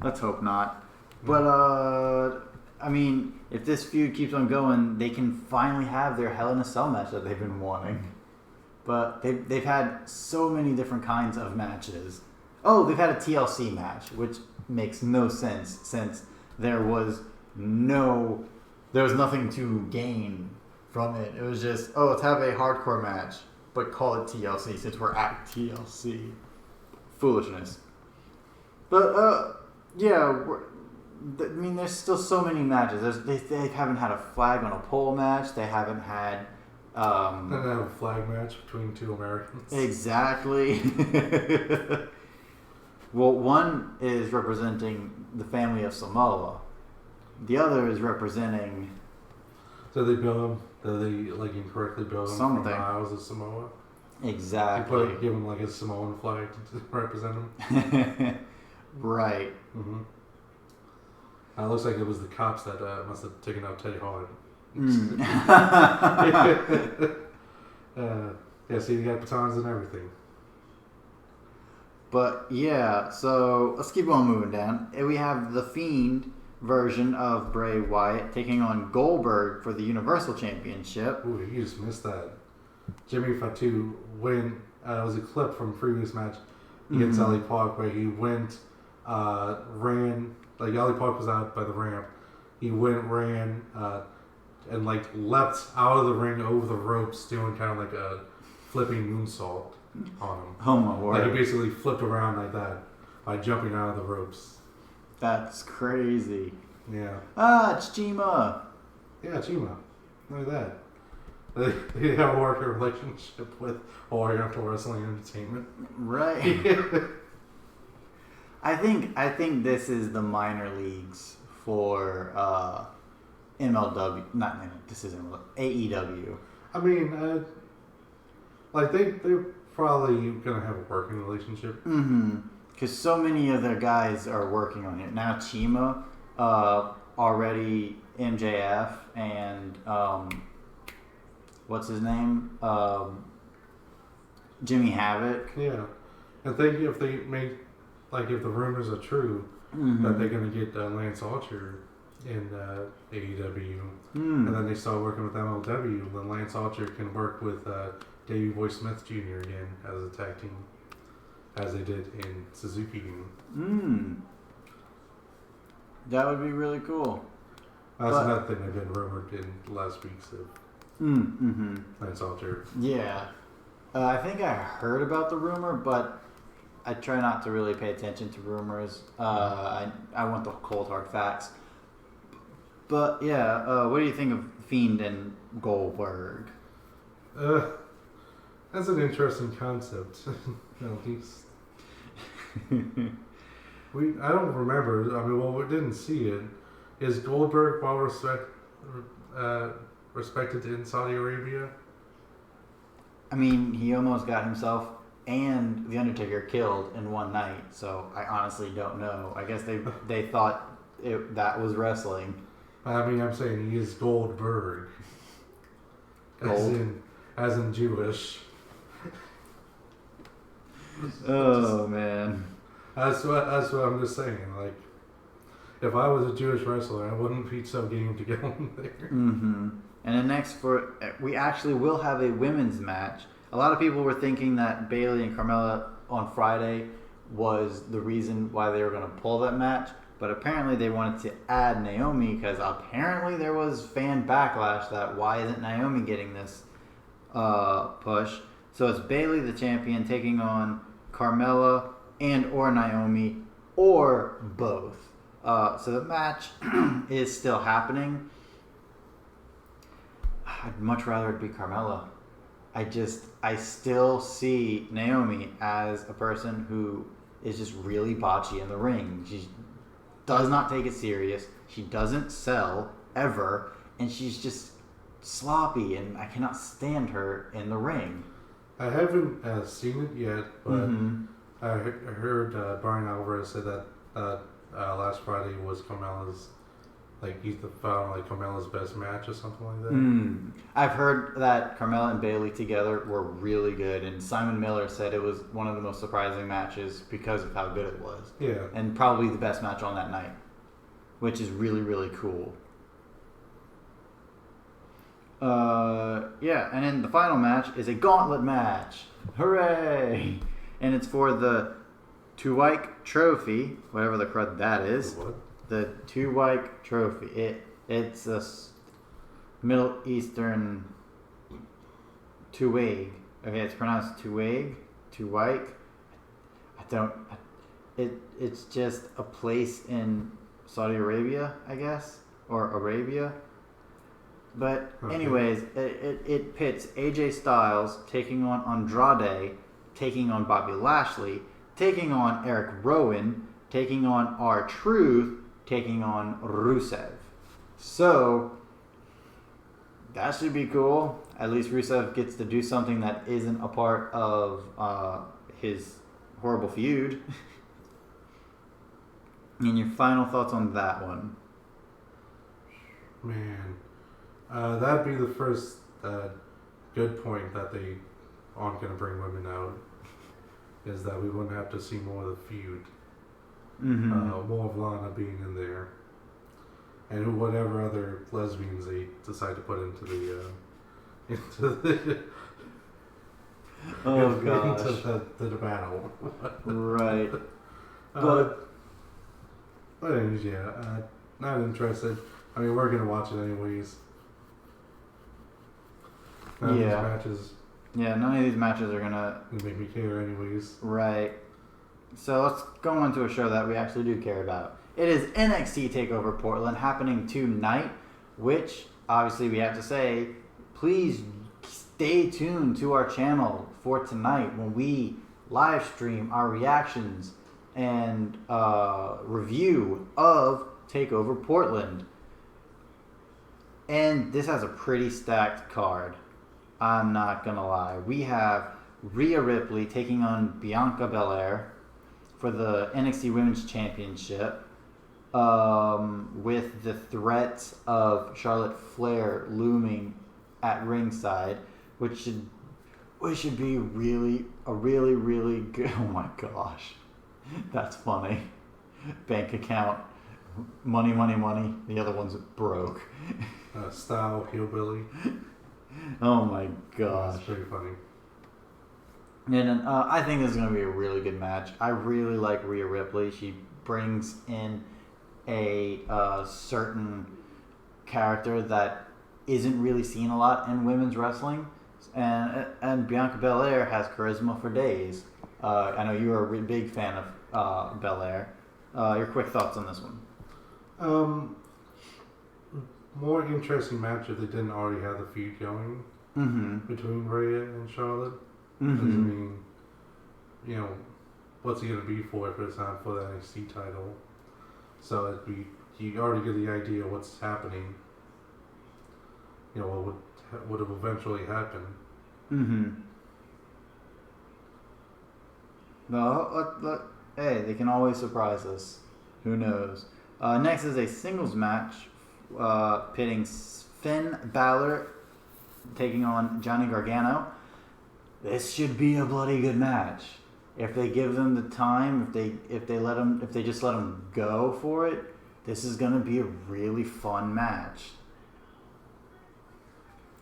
Let's hope not. But I mean, if this feud keeps on going, they can finally have their Hell in a Cell match that they've been wanting. But they've had so many different kinds of matches. Oh, they've had a TLC match, which makes no sense since there was nothing to gain from it. It was just, let's have a hardcore match, but call it TLC since we're at TLC. Foolishness. But yeah, I mean, there's still so many matches. They haven't had a flag on a pole match. They haven't had. They have a flag match between two Americans. Exactly. Well, one is representing the family of Samoa. The other is representing... So they bill him? They incorrectly bill him from the Isles of Samoa? Exactly. Give him a Samoan flag to represent him? Right. Mm-hmm. It looks like it was the cops that must have taken out Teddy Hart. Yeah, see, you got batons and everything. But yeah, so let's keep on moving down. We have the Fiend version of Bray Wyatt taking on Goldberg for the Universal Championship. Ooh, you just missed that. Jimmy Fatu went. It was a clip from previous match against LA Park where he went ran, like Ollie Park was out by the ramp. He ran, and like leapt out of the ring over the ropes, doing kind of like a flipping moonsault on him. Oh my word! Like he basically flipped around like that by jumping out of the ropes. That's crazy. Yeah. Ah, it's Chima. Yeah, Chima. Look at that. They have a working relationship with Oriental Wrestling Entertainment. Right. I think this is the minor leagues for MLW. Not this isn't AEW. I mean, like they're probably gonna have a working relationship. Mm-hmm. Because so many of their guys are working on it now. Chima, already MJF, and what's his name? Jimmy Havoc. Yeah, I think if they make, like, if the rumors are true, that they're gonna get Lance Archer in AEW, and then they start working with MLW, then Lance Archer can work with Davey Boy Smith Jr. again as a tag team, as they did in Suzuki Gun. That would be really cool. That's another thing they've been rumored in the last weeks of Lance Archer. Yeah. I think I heard about the rumor, but I try not to really pay attention to rumors. I want the cold hard facts. But yeah, what do you think of Fiend and Goldberg? That's an interesting concept, at least. I don't remember. I mean, well, we didn't see it. Is Goldberg well respected in Saudi Arabia? I mean, he almost got himself and The Undertaker killed in one night, so I honestly don't know. I guess they thought that was wrestling. I mean, I'm saying he is Goldberg. As in Jewish. Oh, man. That's what I'm just saying. Like, if I was a Jewish wrestler, I wouldn't be so game to get on there. And then next, we actually will have a women's match. A lot of people were thinking that Bayley and Carmella on Friday was the reason why they were going to pull that match, but apparently they wanted to add Naomi because apparently there was fan backlash that why isn't Naomi getting this push. So it's Bayley, the champion, taking on Carmella and or Naomi or both. So the match is still happening. I'd much rather it be Carmella. I still see Naomi as a person who is just really botchy in the ring. She does not take it serious. She doesn't sell ever, and she's just sloppy, and I cannot stand her in the ring. I haven't seen it yet, but I heard Brian Alvarez say that last Friday was Carmella's, like, he found like Carmella's best match or something like that. I've heard that Carmella and Bayley together were really good, and Simon Miller said it was one of the most surprising matches because of how good it was. Yeah. And probably the best match on that night, which is really, really cool. Yeah, and then the final match is a gauntlet match. Hooray! And it's for the Tuwaik Trophy, whatever the crud that is. What? The Tuwaik Trophy. It's a Middle Eastern Tuwaig. Okay, it's pronounced Tuwaik. It's just a place in Saudi Arabia, I guess, or Arabia. But anyways, it pits AJ Styles taking on Andrade, taking on Bobby Lashley, taking on Eric Rowan, taking on R-Truth, taking on Rusev. So that should be cool. At least Rusev gets to do something that isn't a part of his horrible feud. And your final thoughts on that one? Man. That'd be the first good point that they aren't going to bring women out, is that we wouldn't have to see more of the feud. More of Lana being in there. And whatever other lesbians they decide to put into the oh gosh. into the battle. Right. But But anyways, yeah, not interested. I mean, we're gonna watch it anyways. None of these matches Yeah, none of these matches are gonna make me care anyways. Right. So let's go on to a show that we actually do care about. It is NXT TakeOver Portland happening tonight, which obviously we have to say, please stay tuned to our channel for tonight when we live stream our reactions and review of TakeOver Portland. And this has a pretty stacked card. I'm not gonna lie. We have Rhea Ripley taking on Bianca Belair for the NXT Women's Championship, with the threat of Charlotte Flair looming at ringside, which should be a really good. Oh my gosh, that's funny. Bank account, money. The other one's broke. Style hillbilly. Oh my gosh. That's pretty funny. And I think this is going to be a really good match. I really like Rhea Ripley. She brings in a certain character that isn't really seen a lot in women's wrestling. And Bianca Belair has charisma for days. I know you are a big fan of Belair. Your quick thoughts on this one? More interesting match if they didn't already have the feud going between Rhea and Charlotte. Because, I mean, you know, what's he going to be for if it's not for the NXT title? So you already get the idea of what's happening. You know, what would have eventually happened. No, hey, they can always surprise us. Who knows? Next is a singles match pitting Finn Balor taking on Johnny Gargano. This should be a bloody good match. If they give them the time, if they just let them go for it, this is gonna be a really fun match.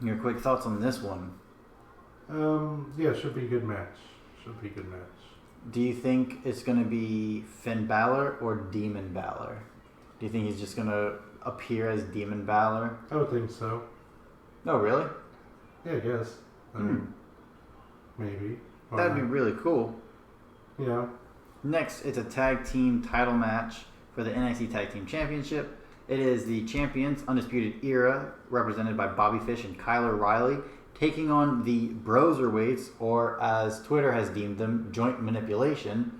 Your quick thoughts on this one? Yeah, should be a good match. Do you think it's gonna be Finn Balor or Demon Balor? Do you think he's just gonna appear as Demon Balor? I would think so. Oh, really? Yeah, I guess. I mean, maybe. That'd be really cool. Yeah. Next, it's a tag team title match for the NXT Tag Team Championship. It is the champions, Undisputed Era, represented by Bobby Fish and Kyle O'Reilly, taking on the Broserweights, or as Twitter has deemed them, Joint Manipulation.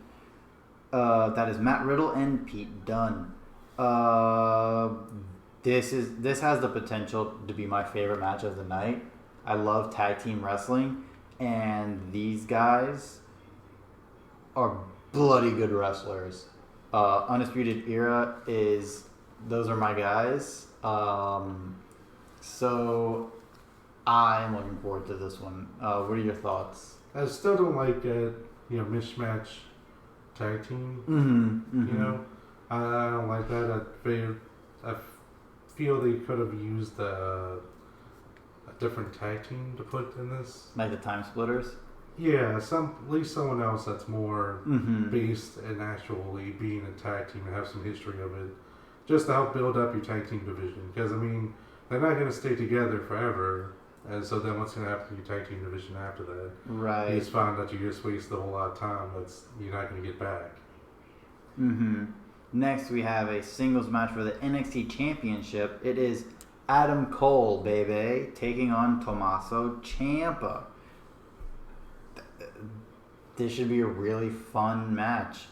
That is Matt Riddle and Pete Dunne. This has the potential to be my favorite match of the night. I love tag team wrestling, and these guys are bloody good wrestlers. Undisputed Era those are my guys. So I am looking forward to this one. What are your thoughts? I still don't like mismatch tag team. You know, I don't like that. I feel they could have used a different tag team to put in this. Like the Time Splitters? Yeah, at least someone else that's more based in actually being a tag team and have some history of it, just to help build up your tag team division. Because I mean, they're not going to stay together forever, and so then what's going to happen to your tag team division after that? Right. You just find that you just wasted a whole lot of time that's you're not going to get back. Next, we have a singles match for the NXT Championship. It is Adam Cole, baby, taking on Tommaso Ciampa. This should be a really fun match,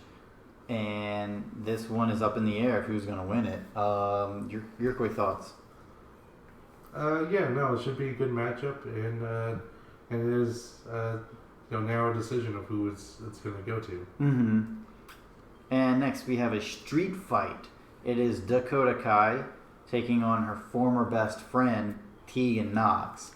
and this one is up in the air of who's going to win it. Your quick thoughts? It should be a good matchup, and it is narrow decision of who it's going to go to. And next we have a street fight. It is Dakota Kai taking on her former best friend Tegan Knox.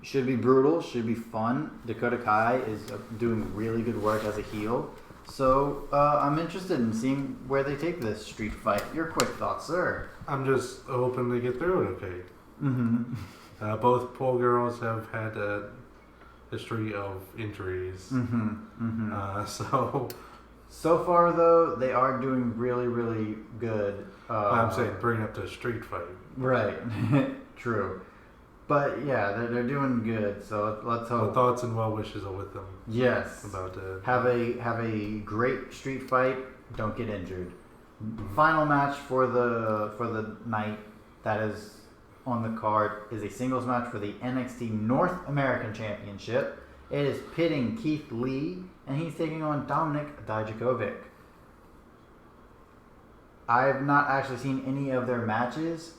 Should be brutal, should be fun. Dakota Kai is doing really good work as a heel. So I'm interested in seeing where they take this street fight. Your quick thoughts, sir? I'm just hoping they get through it okay. Both poor girls have had a history of injuries. So far, though, they are doing really, really good. I'm saying bring up the street fight. Right. True. But yeah, they're doing good. So let's hope. The thoughts and well wishes are with them. Yes. About have a great street fight. Don't get injured. Final match for the night that is on the card is a singles match for the NXT North American Championship. It is pitting Keith Lee, and he's taking on Dominik Dijakovic. I've not actually seen any of their matches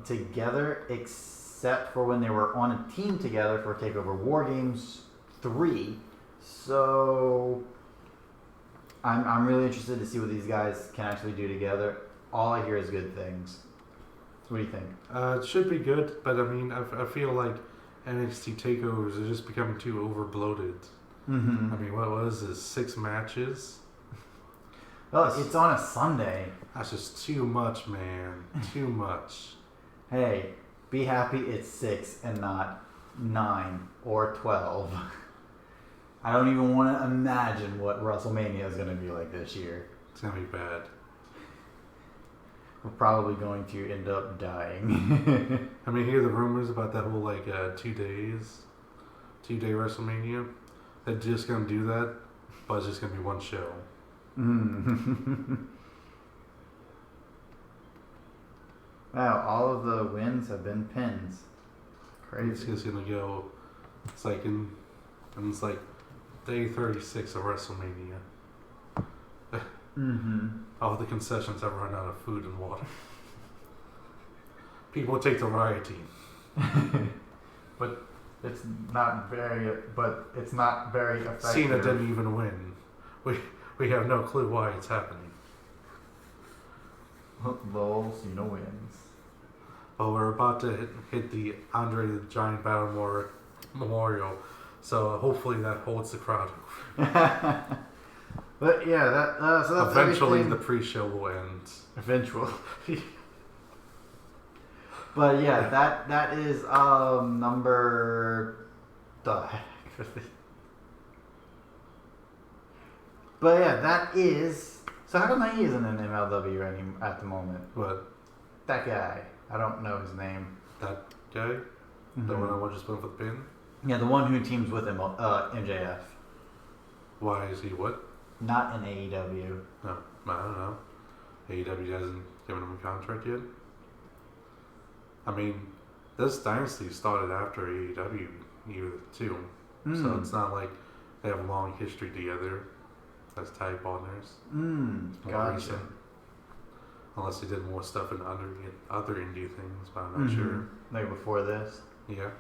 together, except for when they were on a team together for TakeOver War Games 3. So I'm really interested to see what these guys can actually do together. All I hear is good things. What do you think? It should be good, but I mean, I feel like NXT takeovers are just becoming too overbloated. Mm-hmm. I mean, what is this? 6 matches? Oh, it's on a Sunday. That's just too much, man. Too much. Hey, be happy it's 6 and not 9 or 12. I don't even want to imagine what WrestleMania is going to be like this year. It's going to be bad. We're probably going to end up dying. I mean, hear the rumors about that whole 2-day WrestleMania. They're just gonna do that, but it's just gonna be one show. Wow, all of the wins have been pins. Crazy. It's just gonna go. It's like it's like day 36 of WrestleMania. All the concessions have run out of food and water. People take the riot team. But it's not very effective. Cena didn't even win. We have no clue why it's happening. Lol, Cena wins. Well, we're about to hit the Andre the Giant Battle Memorial, so hopefully that holds the crowd. But yeah, so that's eventually everything. The pre-show will end. Eventually. But yeah, that is number the heck. But yeah, that is. So how come he isn't in MLW at the moment? What? That guy. I don't know his name. That guy? Mm-hmm. The one I just went for the pin? Yeah, the one who teams with him, MJF. Why is he what? Not in AEW. No, I don't know. AEW hasn't given him a contract yet. I mean, this dynasty started after AEW too, so it's not like they have a long history together as tag partners. Gotcha. Recent. Unless they did more stuff in other indie things, but I'm not sure. Like before this. Yeah.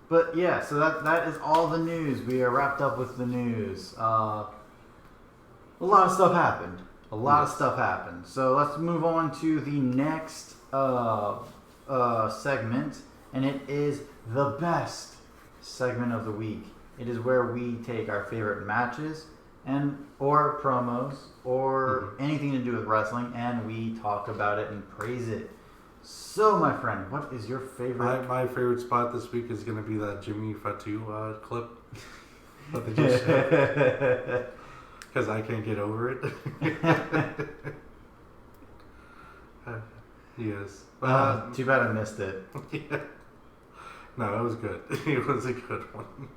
But yeah, so that is all the news. We are wrapped up with the news. A lot of stuff happened. So let's move on to the next segment, and it is the best segment of the week. It is where we take our favorite matches or promos or anything to do with wrestling, and we talk about it and praise it. So, my friend, what is your favorite? My favorite spot this week is going to be that Jimmy Fatu clip that they just showed. Because I can't get over it. Yes. Too bad I missed it. Yeah. No, it was good. It was a good one.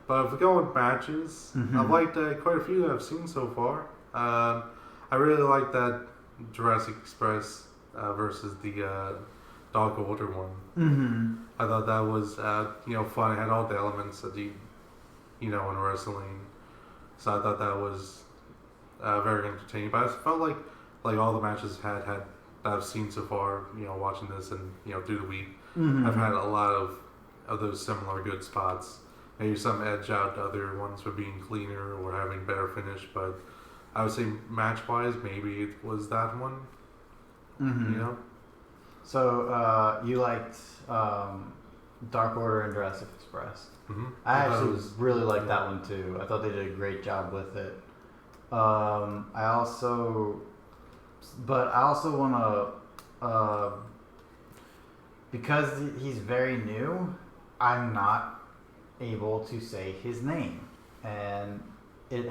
But if we go with matches, I've liked quite a few that I've seen so far. I really like that Jurassic Express versus the Dark Order one. I thought that was fun. It had all the elements that in wrestling. So I thought that was very entertaining. But I felt like all the matches that I've seen so far, watching this and through the week, I've had a lot of those similar good spots. Maybe some edge out other ones for being cleaner or having better finish, but I would say match-wise, maybe it was that one. So you liked Dark Order and Jurassic Express. I actually really liked that one too. I thought they did a great job with it. I also want to, because he's very new, I'm not able to say his name. and it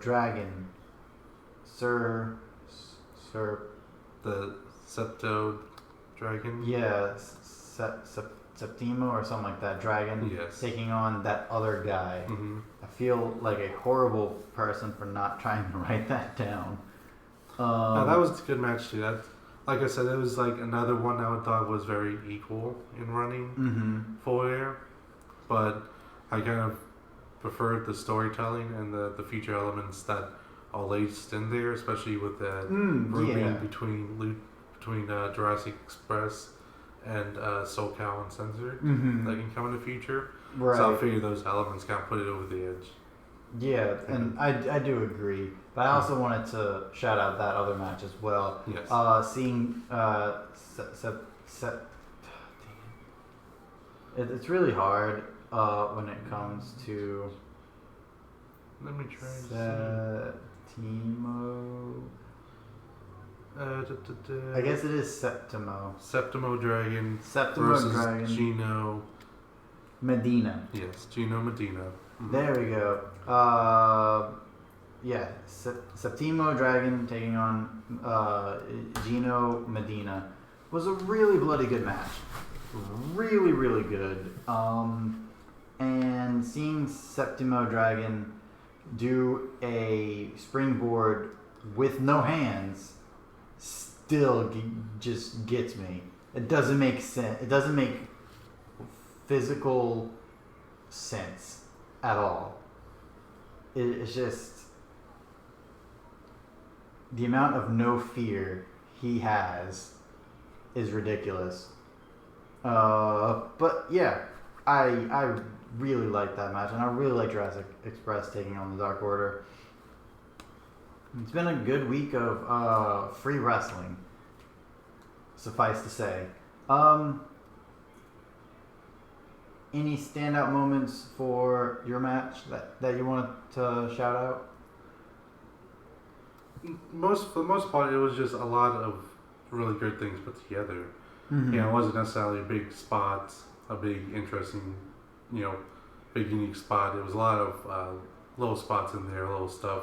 Dragon, Sir, The Septo Dragon. yeah, Septimo or something like that. Dragon, Yes. taking on that other guy. Mm-hmm. I feel like a horrible person for not trying to write that down. No, that was a good match too. That, like I said, it was like another one I would thought was very equal in running for air, but I kind of preferred the storytelling and the feature elements that are laced in there, especially with that grouping between Jurassic Express and SoCal Uncensored that can come in the future. Right. So I figured those elements kind of put it over the edge. Yeah, and I do agree, but I also wanted to shout out that other match as well. Yes. Seeing it's really hard when it comes to Let me try to Septimo. see. I guess it is Septimo. Septimo Dragon Septimo versus Dragon. Gino. Medina. Yes, Gino Medina. There we go. Yeah, Septimo Dragon taking on Gino Medina was a really bloody good match. Really, really good. And seeing Septimo Dragon do a springboard with no hands still just gets me. It doesn't make sense. It doesn't make physical sense at all. It's just the amount of no fear he has is ridiculous. But yeah, I really like that match, and I really like Jurassic Express taking on the Dark Order. It's been a good week of free wrestling, suffice to say. Any standout moments for your match that you want to shout out? For the most part, it was just a lot of really good things put together. Mm-hmm. You know, it wasn't necessarily a big spot, a big interesting, big unique spot. It was a lot of little spots in there, little stuff,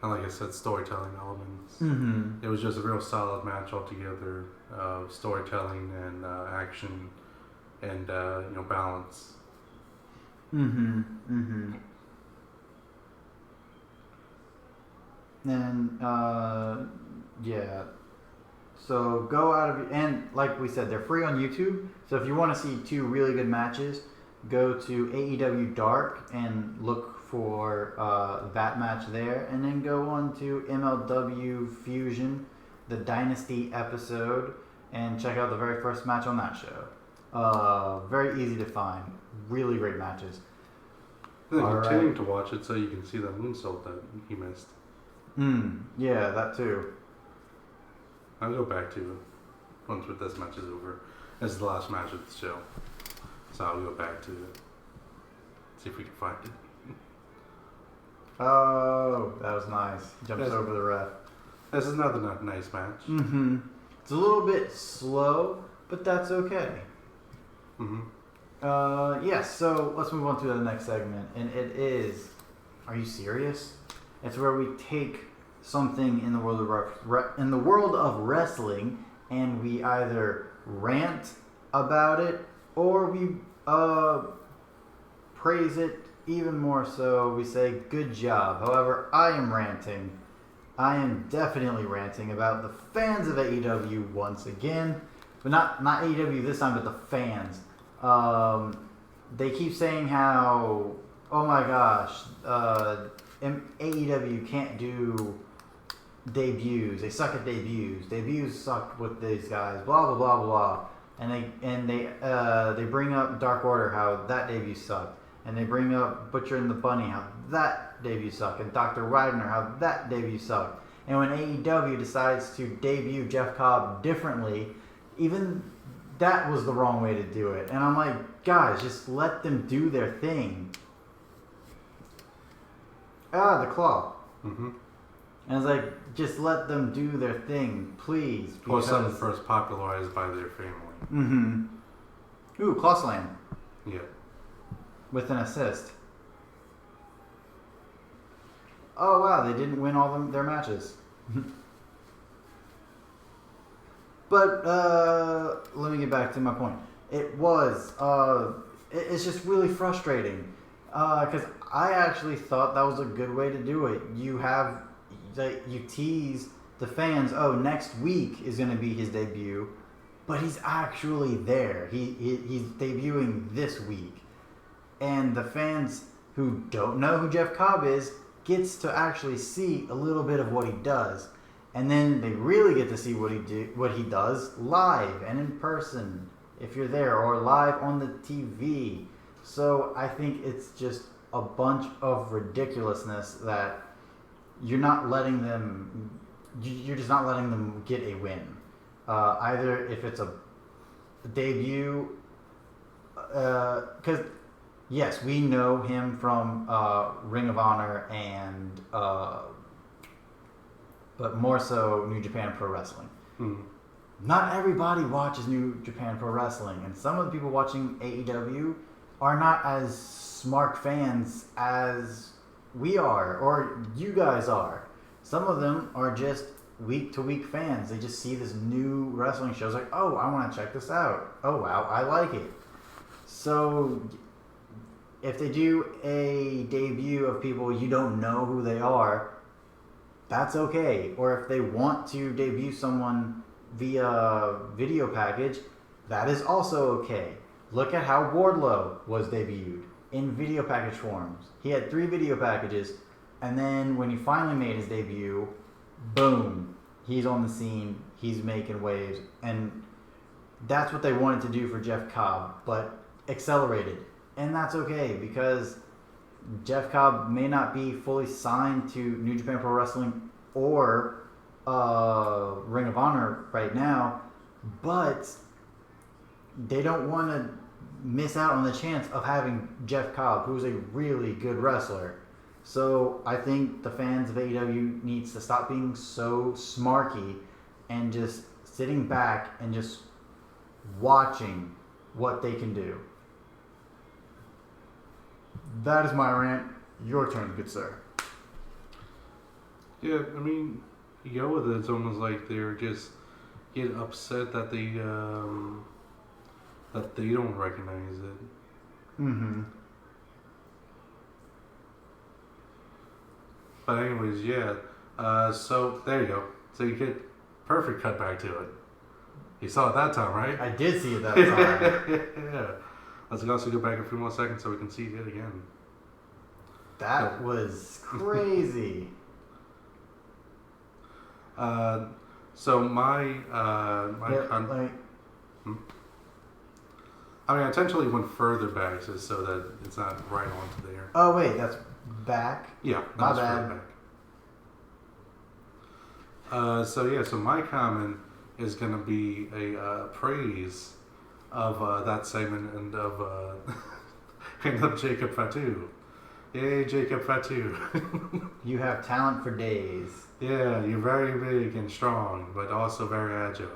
and like I said, storytelling elements. Mm-hmm. It was just a real solid match altogether, storytelling and action and balance. Mm-hmm. Mm-hmm. And yeah. So go out of and like we said, they're free on YouTube. So if you want to see two really good matches, go to AEW Dark and look for that match there, and then go on to MLW Fusion, the Dynasty episode, and check out the very first match on that show. Very easy to find. Really great matches. They're continuing to watch it so you can see the moonsault that he missed. Yeah, that too. I'll go back to it once this match is over. This is the last match of the show. So I'll go back to it. See if we can find it. Oh, that was nice. Jumps over the ref. This is another nice match. Mm-hmm. It's a little bit slow, but that's okay. Mm-hmm. Yes, so let's move on to the next segment. And it is, are you serious? It's where we take something in the world of wrestling, and we either rant about it or we praise it even more so. We say good job. However, I am ranting. I am definitely ranting about the fans of AEW once again, but not AEW this time, but the fans. They keep saying how, oh my gosh, AEW can't do debuts. They suck at debuts. Debuts suck with these guys. Blah blah blah blah. And they bring up Dark Order, how that debut sucked, and they bring up Butcher and the Bunny, how that debut sucked, and Dr. Wagner, how that debut sucked. And when AEW decides to debut Jeff Cobb differently, even that was the wrong way to do it. And I'm like, guys, just let them do their thing. The claw. Mm-hmm. And it's like, just let them do their thing, please. Or something first popularized by their family. Mm-hmm. Ooh, claw slam. Yeah. with an assist. Oh wow, they didn't win all their matches. But let me get back to my point. It's just really frustrating because I actually thought that was a good way to do it. You tease the fans. Oh, next week is going to be his debut, but he's actually there. He's debuting this week, and the fans who don't know who Jeff Cobb is gets to actually see a little bit of what he does. And then they really get to see what he does live and in person if you're there, or live on the TV. So I think it's just a bunch of ridiculousness that you're just not letting them get a win. Either if it's a debut, because yes, we know him from Ring of Honor and. But more so New Japan Pro Wrestling. Mm. Not everybody watches New Japan Pro Wrestling, and some of the people watching AEW are not as smart fans as we are, or you guys are. Some of them are just week-to-week fans. They just see this new wrestling show, it's like, oh, I want to check this out. Oh, wow, I like it. So if they do a debut of people you don't know who they are, that's okay. Or if they want to debut someone via video package, that is also okay. Look at how Wardlow was debuted in video package forms. He had 3 video packages, and then when he finally made his debut, boom, he's on the scene, he's making waves, and that's what they wanted to do for Jeff Cobb, but accelerated. And that's okay, because Jeff Cobb may not be fully signed to New Japan Pro Wrestling or Ring of Honor right now, but they don't want to miss out on the chance of having Jeff Cobb, who's a really good wrestler. So I think the fans of AEW needs to stop being so smarky and just sitting back and just watching what they can do. That is my rant. Your turn, good sir. Yeah, I mean, you go with it. It's almost like they're just get upset that they don't recognize it. Mm-hmm. But anyways, yeah. So there you go. So you get perfect cut back to it. You saw it that time, right? I did see it that time. Yeah. Let's also go back a few more seconds so we can see it again. That was crazy. So my I mean, I intentionally went further back just so that it's not right onto there. Oh wait, that's back. Yeah, my that's bad. Back. So my comment is gonna be a praise of that segment and of and of Jacob Fatu. Yay, Jacob Fatu. You have talent for days. Yeah, you're very big and strong, but also very agile.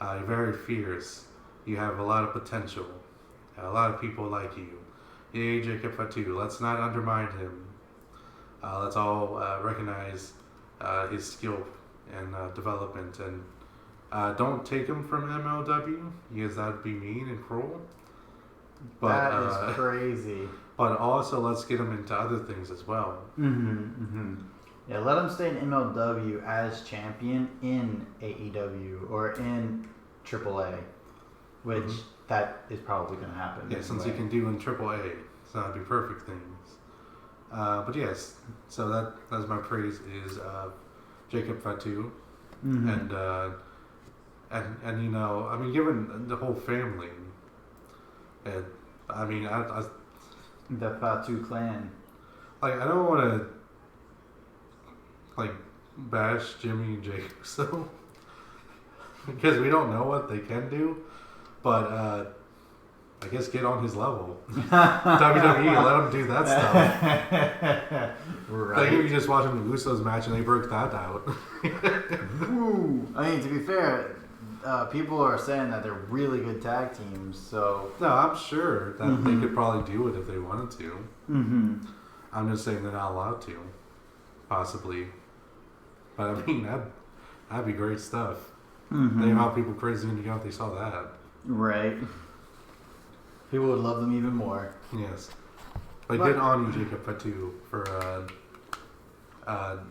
You're very fierce. You have a lot of potential. A lot of people like you. Yay, Jacob Fatu. Let's not undermine him. Let's all recognize his skill and development. And don't take him from MLW, because that would be mean and cruel. But, that is crazy. But also, let's get him into other things as well. Mm-hmm, mm-hmm. Yeah, let him stay in MLW as champion in AEW or in AAA, which that is probably going to happen. Yeah, since he can do in AAA, so that'd be perfect things. But yes, so that's my praise is Jacob Fatu, and you know, I mean, given the whole family, and I mean, I the Fatu clan. Like, I don't want to like bash Jimmy and Jake, so because we don't know what they can do, but I guess get on his level. WWE, let him do that stuff. Right. Like, you just watch him the Usos match and they broke that out. Ooh. I mean, to be fair, people are saying that they're really good tag teams. So No, I'm sure that they could probably do it if they wanted to. Mm-hmm. I'm just saying they're not allowed to, possibly. But I mean, that'd be great stuff. Mm-hmm. Think how people crazy into go if they saw that. Right. People would love them even more. Yes. But good on you, Jacob Fatu, for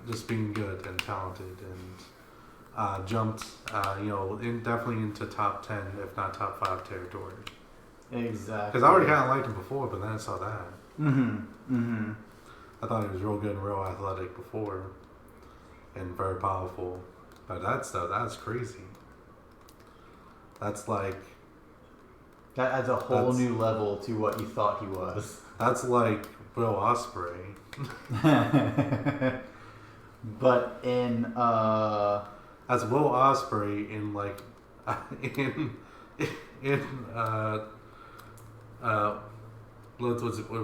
just being good and talented and jumped, definitely into top 10, if not top 5 territory. Exactly. Because I already kind of liked him before, but then I saw that. Mm-hmm. Mm-hmm. I thought he was real good and real athletic before, and very powerful. But that stuff, that's crazy. That's like... That adds a whole new level to what you thought he was. That's like Will Ospreay. But in That's Will Ospreay in like what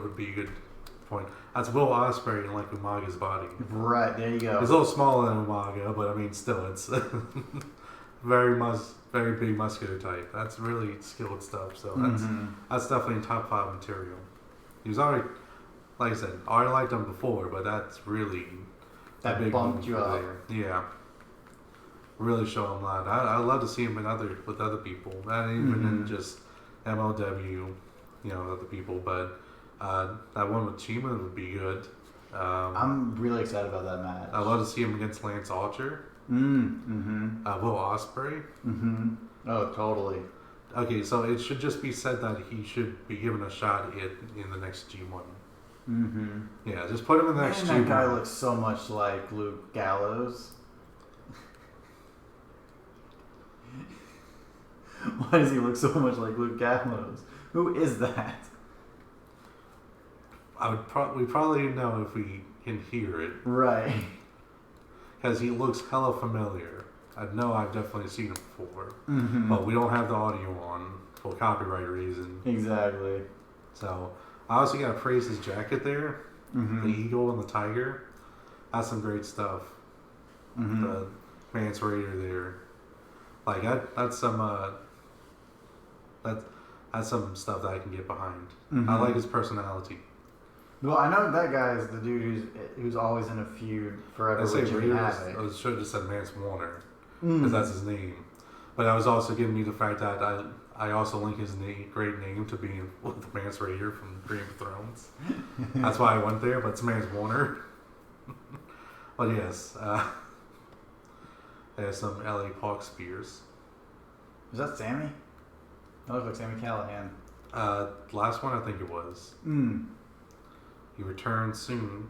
would be a good point? That's Will Ospreay in like Umaga's body. Right, there you go. It's a little smaller than Umaga, but I mean still it's very big muscular type. That's really skilled stuff. So that's definitely in top 5 material. He was already, like I said, I already liked him before, but that's really that big bumped you up. Yeah, really show him that. I love to see him with other people, not even in just MLW, other people. But that one with Chima would be good. I'm really excited about that match. I'd love to see him against Lance Archer. Will Ospreay. Oh, totally. Okay, so it should just be said that he should be given a shot in the next G1. Yeah, just put him in the next G1. That guy looks so much like Luke Gallows. Why does he look so much like Luke Gallows? Who is that? We probably know if we can hear it. Right. Because he looks hella familiar. I know I've definitely seen him before. But we don't have the audio on for copyright reasons. Exactly. So, I also got to praise his jacket there. The eagle and the tiger. That's some great stuff. The Mance Raider there. Like, that's some stuff that I can get behind. I like his personality. Well, I know that guy is the dude who's always in a feud forever with Jimmy Havoc. I should have said Mance Warner, because that's his name. But I was also giving you the fact that I also link his great name to being with Mance Raider from Game of Thrones. That's why I went there, but it's Mance Warner. But yes, there's some LA Park Spears. Is that Sammy? That looks like Sammy Callahan. Last one I think it was. He returns soon.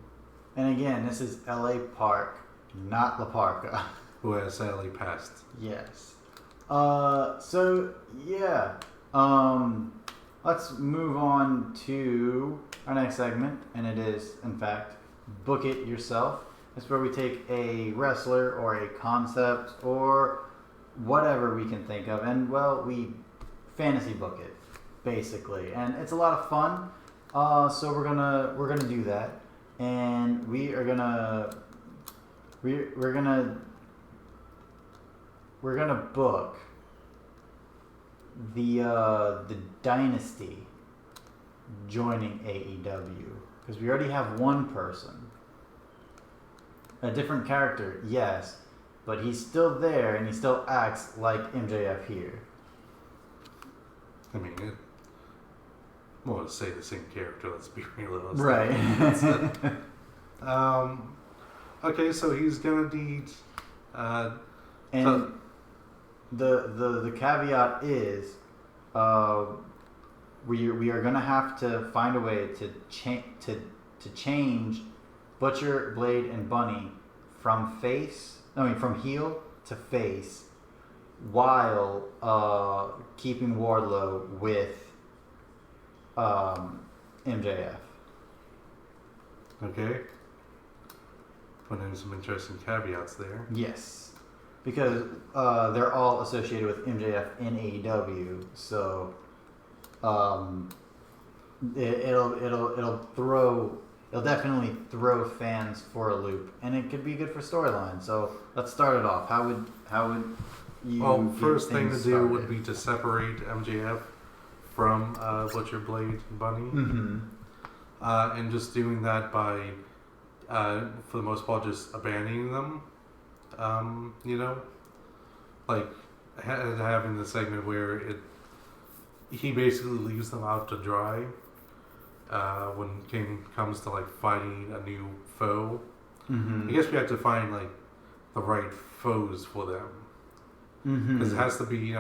And again, this is LA Park, not La Parka. Who has sadly passed. Yes. So yeah. Let's move on to our next segment, and it is, in fact, Book It Yourself. It's where we take a wrestler or a concept or whatever we can think of, and we fantasy book it, basically. And it's a lot of fun. So we're gonna do that, and we're gonna book the Dynasty joining AEW, because we already have one person, a different character, yes, but he's still there and he still acts like MJF here. I mean, well, to say the same character, let's be real. Right. Okay, so he's gonna need. And the caveat is, we are gonna have to find a way to change Butcher, Blade, and Bunny from heel to face, while keeping Wardlow with MJF. Okay. Put in some interesting caveats there. Yes, because they're all associated with MJF in AEW, so it'll definitely throw fans for a loop, and it could be good for storyline. So let's start it off. How would you Well, get first thing to things do would started. be to separate MJF from Butcher, Blade, and Bunny. Mm-hmm. And just doing that by, for the most part, just abandoning them. You know, like having the segment where he basically leaves them out to dry when King comes to like fighting a new foe. Mm-hmm. I guess we have to find like the right foes for them because it has to be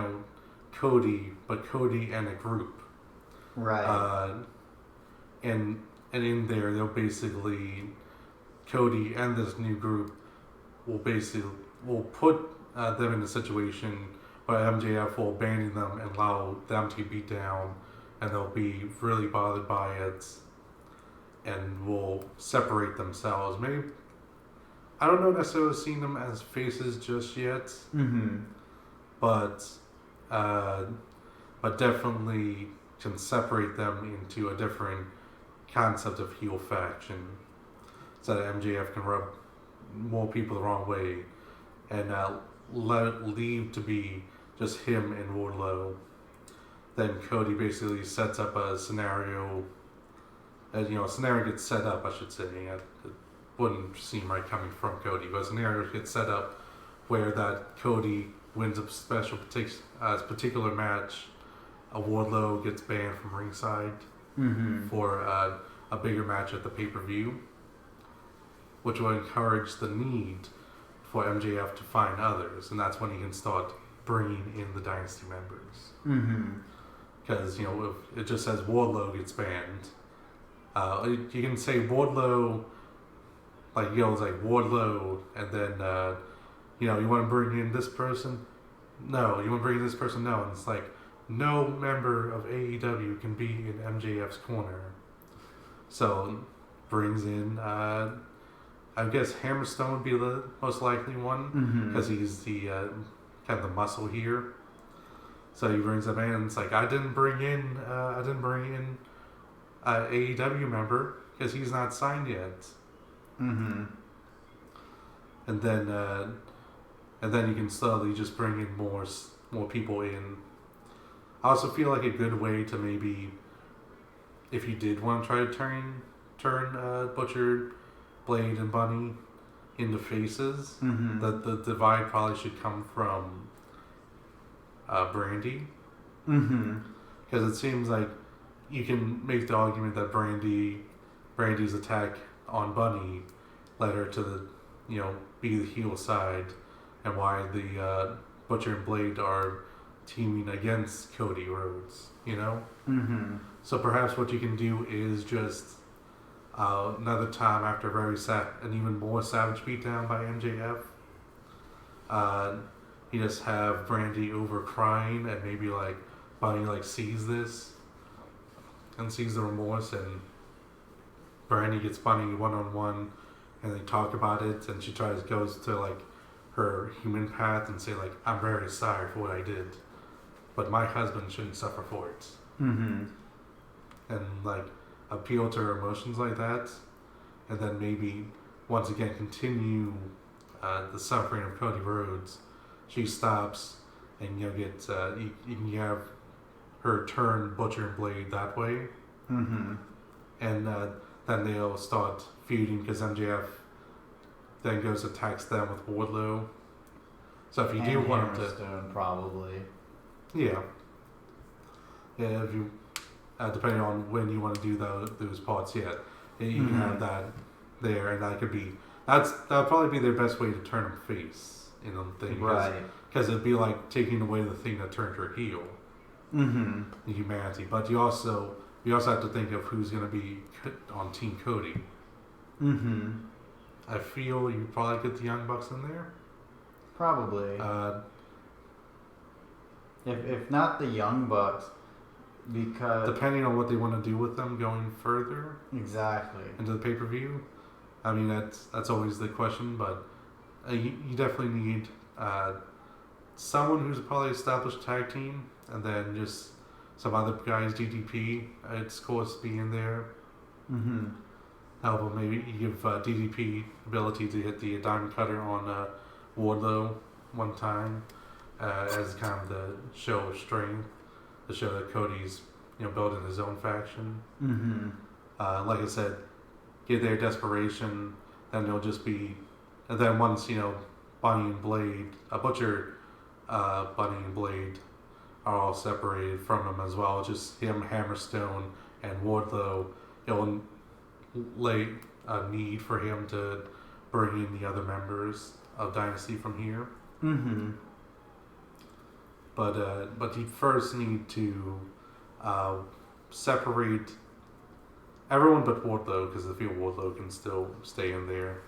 Cody, but Cody and a group. Right. And in there they'll basically Cody and this new group will put them in a situation where MJF will abandon them and allow them to be beat down, and they'll be really bothered by it, and will separate themselves. Maybe I don't know necessarily seeing them as faces just yet, but definitely can separate them into a different concept of heel faction, so that MJF can rub more people the wrong way, and let it leave to be just him and Wardlow. Then Cody basically sets up a scenario. A scenario gets set up, I should say. It wouldn't seem right coming from Cody, but a scenario gets set up where that Cody wins a particular match. A Wardlow gets banned from ringside for a bigger match at the pay-per-view, which will encourage the need for MJF to find others, and that's when he can start bringing in the Dynasty members. Because, if it just says Wardlow gets banned, you can say Wardlow, like, it's like Wardlow, and then, you want to bring in this person? No. You want to bring in this person? No. And it's like, no member of AEW can be in MJF's corner. So, brings in, I guess Hammerstone would be the most likely one, because he's the kind of the muscle here. So he brings them in, and it's like I didn't bring in AEW member because he's not signed yet. And then you can slowly just bring in more people in. I also feel like a good way to maybe, if you did want to try to turn Butcher, Blade, and Bunny into faces, that the divide probably should come from Brandy. Because it seems like you can make the argument that Brandy's attack on Bunny led her to be the heel side, and why the Butcher and Blade are teaming against Cody Rhodes. So perhaps what you can do is just another time after an even more savage beatdown by MJF, you just have Brandy over crying, and maybe like Bunny sees this and sees the remorse, and Brandy gets Bunny one-on-one, and they talk about it, and she goes to her human path and say I'm very sorry for what I did, but my husband shouldn't suffer for it. And appeal to her emotions like that, and then maybe once again continue the suffering of Cody Rhodes. She stops, and you can have her turn Butcher and Blade that way, and then they'll start feuding because MJF then goes attacks them with Wardlow. So if you do want to, probably, yeah, if you. Depending on when you want to do those parts, you can have that there, and that'll probably be their best way to turn them face in the thing, right? Because it'd be like taking away the thing that turned her heel, the humanity. But you also have to think of who's going to be on Team Cody. I feel you probably get the Young Bucks in there, probably. If not the Young Bucks. Because depending on what they want to do with them going further into the pay-per-view, I mean that's always the question, but you definitely need someone who's probably established tag team, and then just some other guys. DDP, it's course be in there. Album, maybe you give DDP ability to hit the diamond cutter on Wardlow one time. as kind of the show of strength, to show that Cody's building his own faction. Mm-hmm. Like I said, get their desperation, then they'll just be, and then once Bunny and Blade, Butcher, Bunny and Blade are all separated from him as well. Just him, Hammerstone, and Wardlow. It'll lay a need for him to bring in the other members of Dynasty from here. Mm-hmm. But you first need to separate everyone but Wardlow, because I feel Wardlow can still stay in there.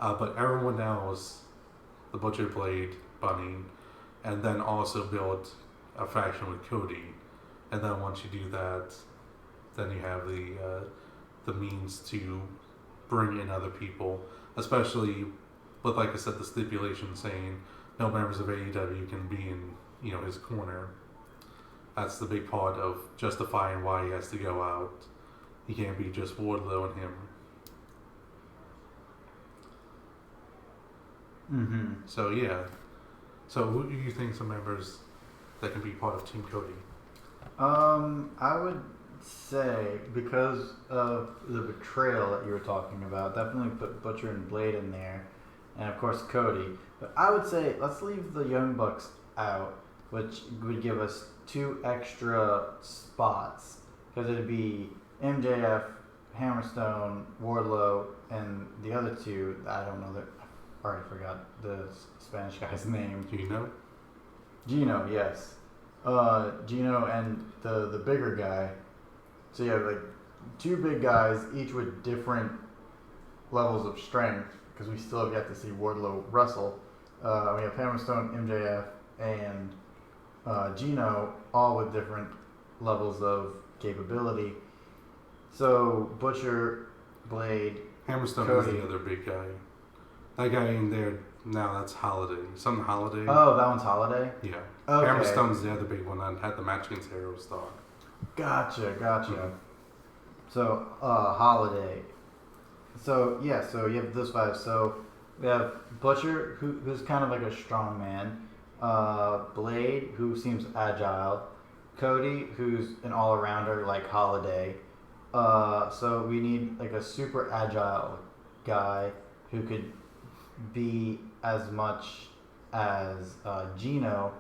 But everyone else, the Butcher, Blade, Bunny, and then also build a faction with Cody. And then once you do that, then you have the means to bring in other people, especially with, like I said, the stipulation saying no members of AEW can be in his corner. That's the big part of justifying why he has to go out. He can't be just Wardlow and him. Mm-hmm. So yeah. So who do you think some members that can be part of Team Cody? I would say, because of the betrayal that you were talking about, definitely put Butcher and Blade in there, and of course Cody. But I would say let's leave the Young Bucks out, which would give us 2 extra spots, because it'd be MJF, Hammerstone, Wardlow, and the other 2. I don't know. I already forgot the Spanish guy's name. Gino, yes. Gino and the bigger guy. So you have like 2 big guys, each with different levels of strength, because we still have yet to see Wardlow wrestle. We have Hammerstone, MJF, and Gino, all with different levels of capability. So Butcher, Blade, Hammerstone Cody. is the other big guy. That guy in there now, that's Holiday. Something Holiday. Oh, that one's Holiday? Yeah. Okay. Hammerstone's the other big one that had the match against Aerostar. Gotcha. Mm-hmm. So, Holiday. So, yeah, so you have those 5. So, we have Butcher, who's kind of like a strong man. Blade, who seems agile. Cody, who's an all-arounder like Holiday. So we need like a super agile guy who could be as much as Gino.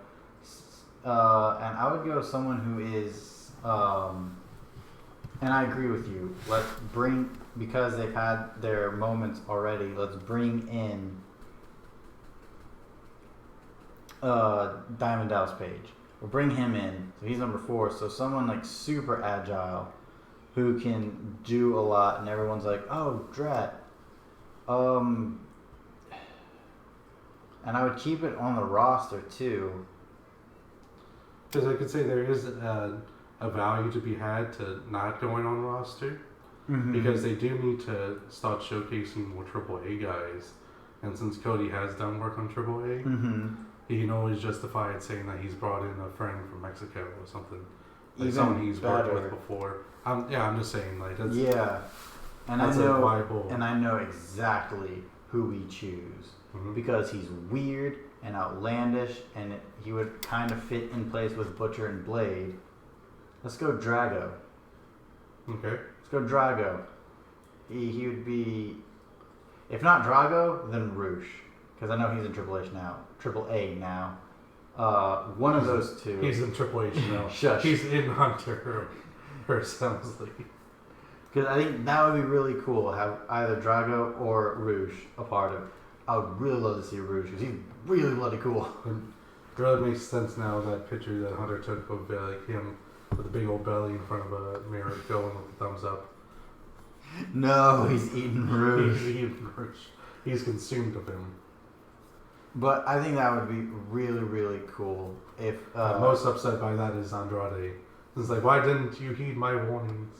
And I would go someone who is, and I agree with you, let's bring, because they've had their moments already, let's bring in Diamond Dallas Page. We'll bring him in. So he's number 4. So someone like super agile who can do a lot, and everyone's like, oh, drat. And I would keep it on the roster too. Because I could say there is a value to be had to not going on the roster. Mm-hmm. Because they do need to start showcasing more AAA guys. And since Cody has done work on AAA, Mm-hmm. he can always justify it saying that he's brought in a friend from Mexico or something. Like Even someone he's worked better. with before. I'm just saying, like, that's, Yeah, and that's I a know, viable. and I know exactly who we choose Mhm. because he's weird and outlandish, and he would kind of fit in place with Butcher and Blade. Let's go Drago. Okay. Let's go Drago. He would be, if not Drago, then Roosh, because I know he's in Triple A now. One of those 2. He's in Triple H now. Shush. He's in Hunter sounds like. Because I think that would be really cool. Have either Drago or Roosh a part of. I would really love to see Roosh because he's really bloody cool. It really makes sense now, that picture that Hunter took of like him with a big old belly in front of a mirror going with the thumbs up. No, he's eating Roosh. He's eating Roosh. He's consumed of him. But I think that would be really, really cool if. Most upset by that is Andrade. It's like, why didn't you heed my warnings?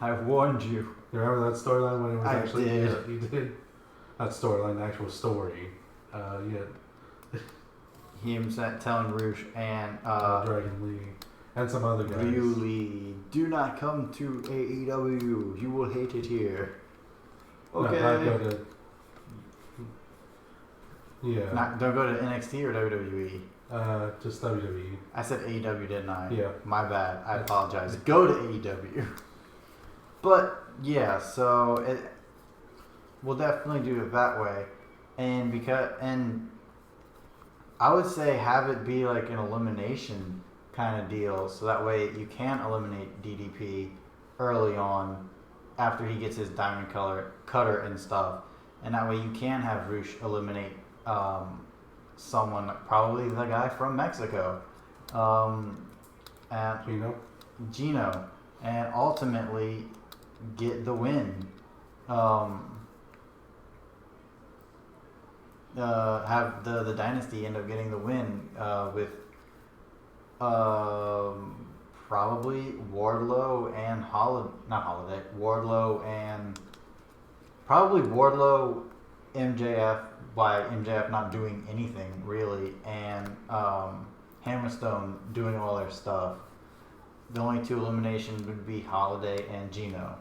I warned you. You remember that storyline when it was I actually? did. Yeah, you did. That storyline, the actual story. Yeah. Him telling Roosh and Dragon Lee and some other guys. Ryu Lee, do not come to AEW. You will hate it here. Okay. No, not go to. Yeah. Don't go to NXT or WWE. Just WWE. I said AEW, didn't I? Yeah. My bad. I apologize. Go to AEW. But yeah, so we'll definitely do it that way, and I would say have it be like an elimination kind of deal, so that way you can eliminate DDP early on after he gets his diamond cutter and stuff, and that way you can have Roosh eliminate someone, probably the guy from Mexico, and Gino, and ultimately get the win. Have the dynasty end up getting the win with probably Wardlow and Wardlow and probably Wardlow, MJF, by MJF not doing anything really, and Hammerstone doing all their stuff. The only two eliminations would be Holiday and Gino.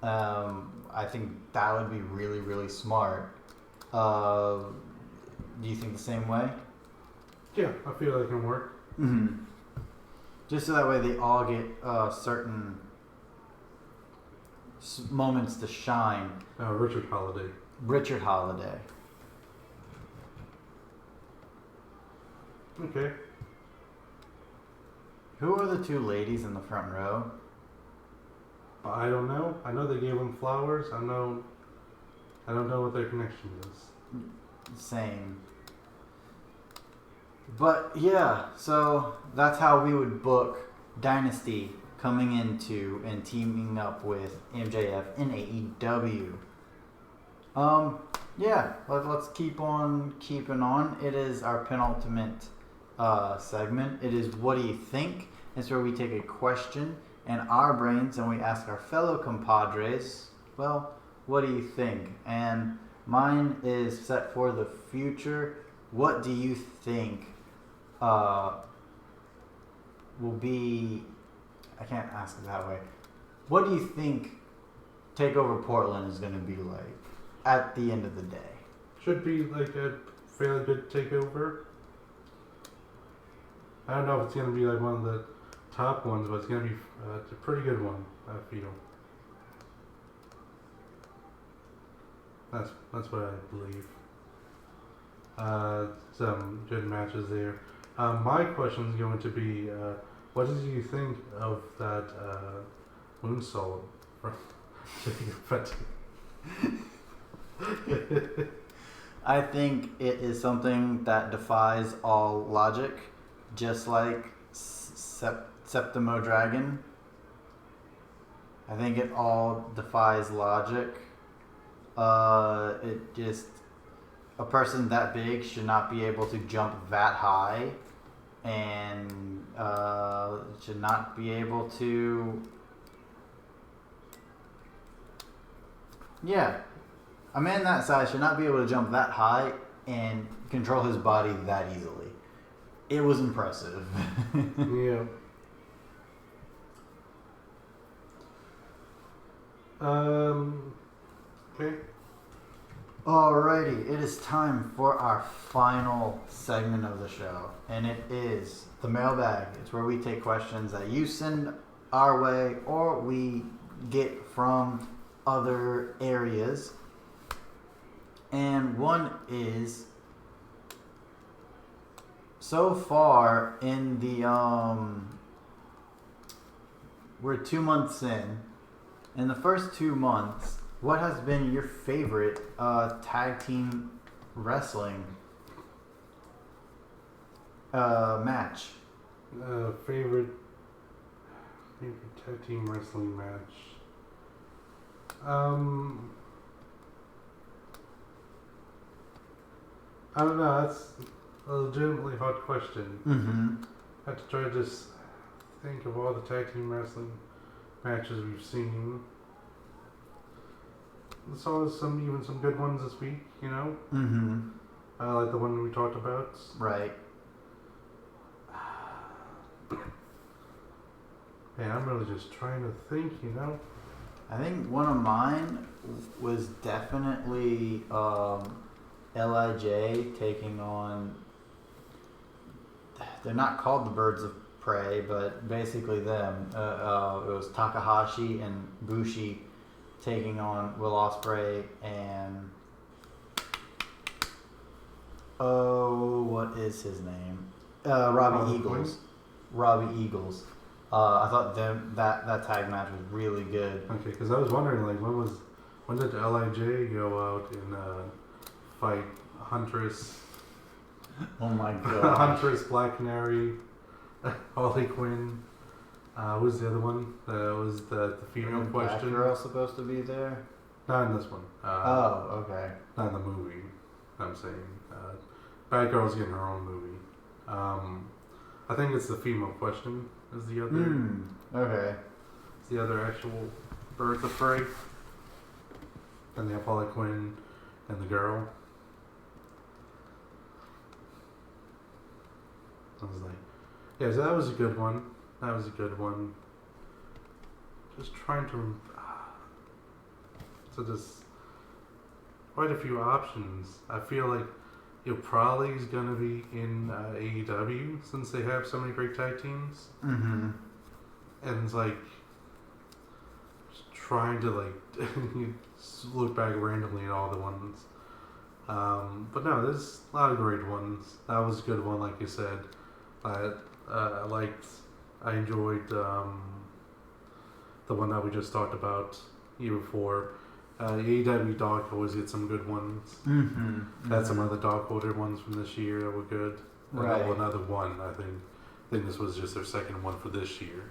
I think that would be really, really smart. Do you think the same way? Yeah, I feel like it can work. Mm-hmm. Just so that way they all get certain moments to shine. Richard Holiday. Richard Holiday. Okay. Who are the two ladies in the front row? I don't know. I know they gave them flowers. I don't know what their connection is. Same. But yeah, so that's how we would book Dynasty coming into and teaming up with MJF in AEW. Yeah, let's keep on keeping on. It is our penultimate segment. It is What Do You Think? It's where we take a question in our brains and we ask our fellow compadres, well, what do you think? And mine is set for the future. What do you think will be... I can't ask it that way. What do you think TakeOver Portland is going to be like at the end of the day? Should be like a fairly good takeover. I don't know if it's going to be like one of the top ones, but it's going to be a pretty good one, I feel. That's what I believe. Some good matches there. My question is going to be, what did you think of that moonsault from I think it is something that defies all logic, just like Septimo Dragon. I think it all defies logic. It just... a person that big should not be able to jump that high, and should not be able to... Yeah. A man that size should not be able to jump that high and control his body that easily. It was impressive. Yeah. Okay. Alrighty, it is time for our final segment of the show, and it is the mailbag. It's where we take questions that you send our way or we get from other areas. And one is, so far in the we're 2 months in the first 2 months, what has been your favorite tag team wrestling match? Favorite tag team wrestling match. I don't know. That's a legitimately hard question. Mm-hmm. I have to try to just think of all the tag team wrestling matches we've seen. Saw even some good ones this week, you know. Mm-hmm. Like the one we talked about. Right. Man, I'm really just trying to think, you know. I think one of mine was definitely LIJ taking on they're not called the Birds of Prey, but basically them. It was Takahashi and Bushi taking on Will Ospreay and what is his name? Robbie Eagles. Robbie Eagles. I thought that tag match was really good. Okay, because I was wondering, like, when did LIJ go out and fight Huntress? Oh my god. Huntress, Black Canary, Harley Quinn. Who's the other one? Was the female question? Black girl supposed to be there? Not in this one. Okay. Not in the movie. I'm saying. Bad Girl's getting her own movie. I think it's the female question. Is the other? Okay. It's the other actual Birds of Prey. And they have Harley Quinn and the girl. I was like, yeah, so that was a good one. Just trying to. So there's quite a few options. I feel like probably is going to be in AEW since they have so many great tag teams. Mm-hmm. And it's like just trying to like look back randomly at all the ones. But no, there's a lot of great ones. That was a good one, like you said. I enjoyed the one that we just talked about year before. AEW Dark always get some good ones. Had some other Dark Order ones from this year that were good. Right. Another one, I think this was just their second one for this year.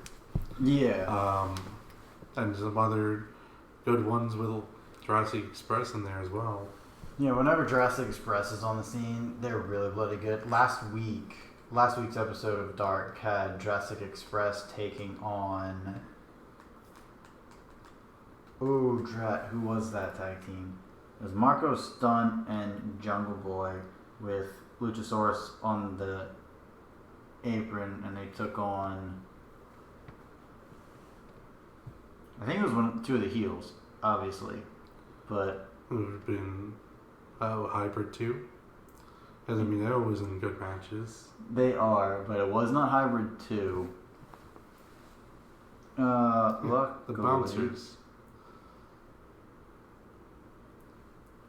Yeah. And some other good ones with Jurassic Express in there as well. Yeah, whenever Jurassic Express is on the scene, they're really bloody good. Last week's episode of Dark had Jurassic Express taking on... Ooh, drat, who was that tag team? It was Marco Stunt and Jungle Boy with Luchasaurus on the apron, and they took on... I think it was two of the heels, obviously, but... It would have been Hybrid 2. Because, I mean, they're always in good matches. They are, but it was not Hybrid 2. The Bouncers.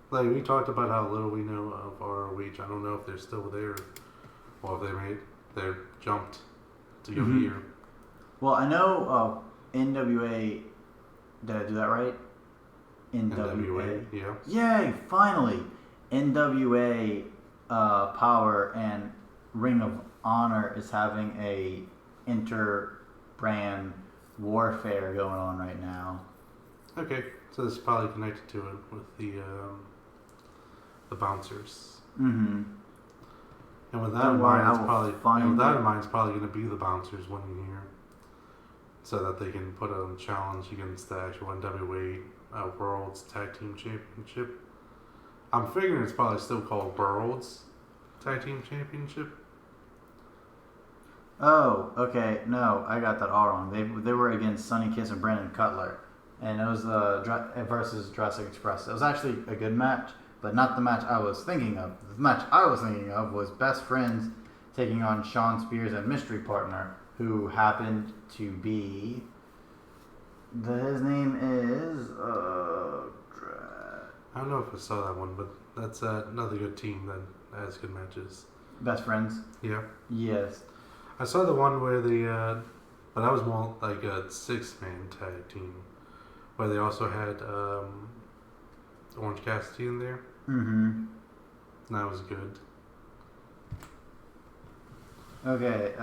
Like, we talked about how little we know of ROH. I don't know if they're still there or if they're jumped to go here. Well, I know NWA. Did I do that right? NWA. Yeah. Yay! Finally, NWA Power and Ring of Honor is having a inter-brand warfare going on right now. Okay, so this is probably connected to it with the Bouncers. Mm-hmm. And with that in mind, it's probably going to be the Bouncers winning here, so that they can put a challenge against the actual NWA World's Tag Team Championship. I'm figuring it's probably still called World's Tag Team Championship. Oh, okay. No, I got that all wrong. They were against Sonny Kiss and Brandon Cutler, and it was versus Jurassic Express. It was actually a good match, but not the match I was thinking of. The match I was thinking of was Best Friends taking on Shawn Spears and Mystery Partner, who happened to be... his name is... I don't know if I saw that one, but that's another good team that has good matches. Best Friends? Yeah. Yes. I saw the one where but that was more like a 6-man tag team, where they also had Orange Cassidy in there. Mm-hmm. And that was good. Okay,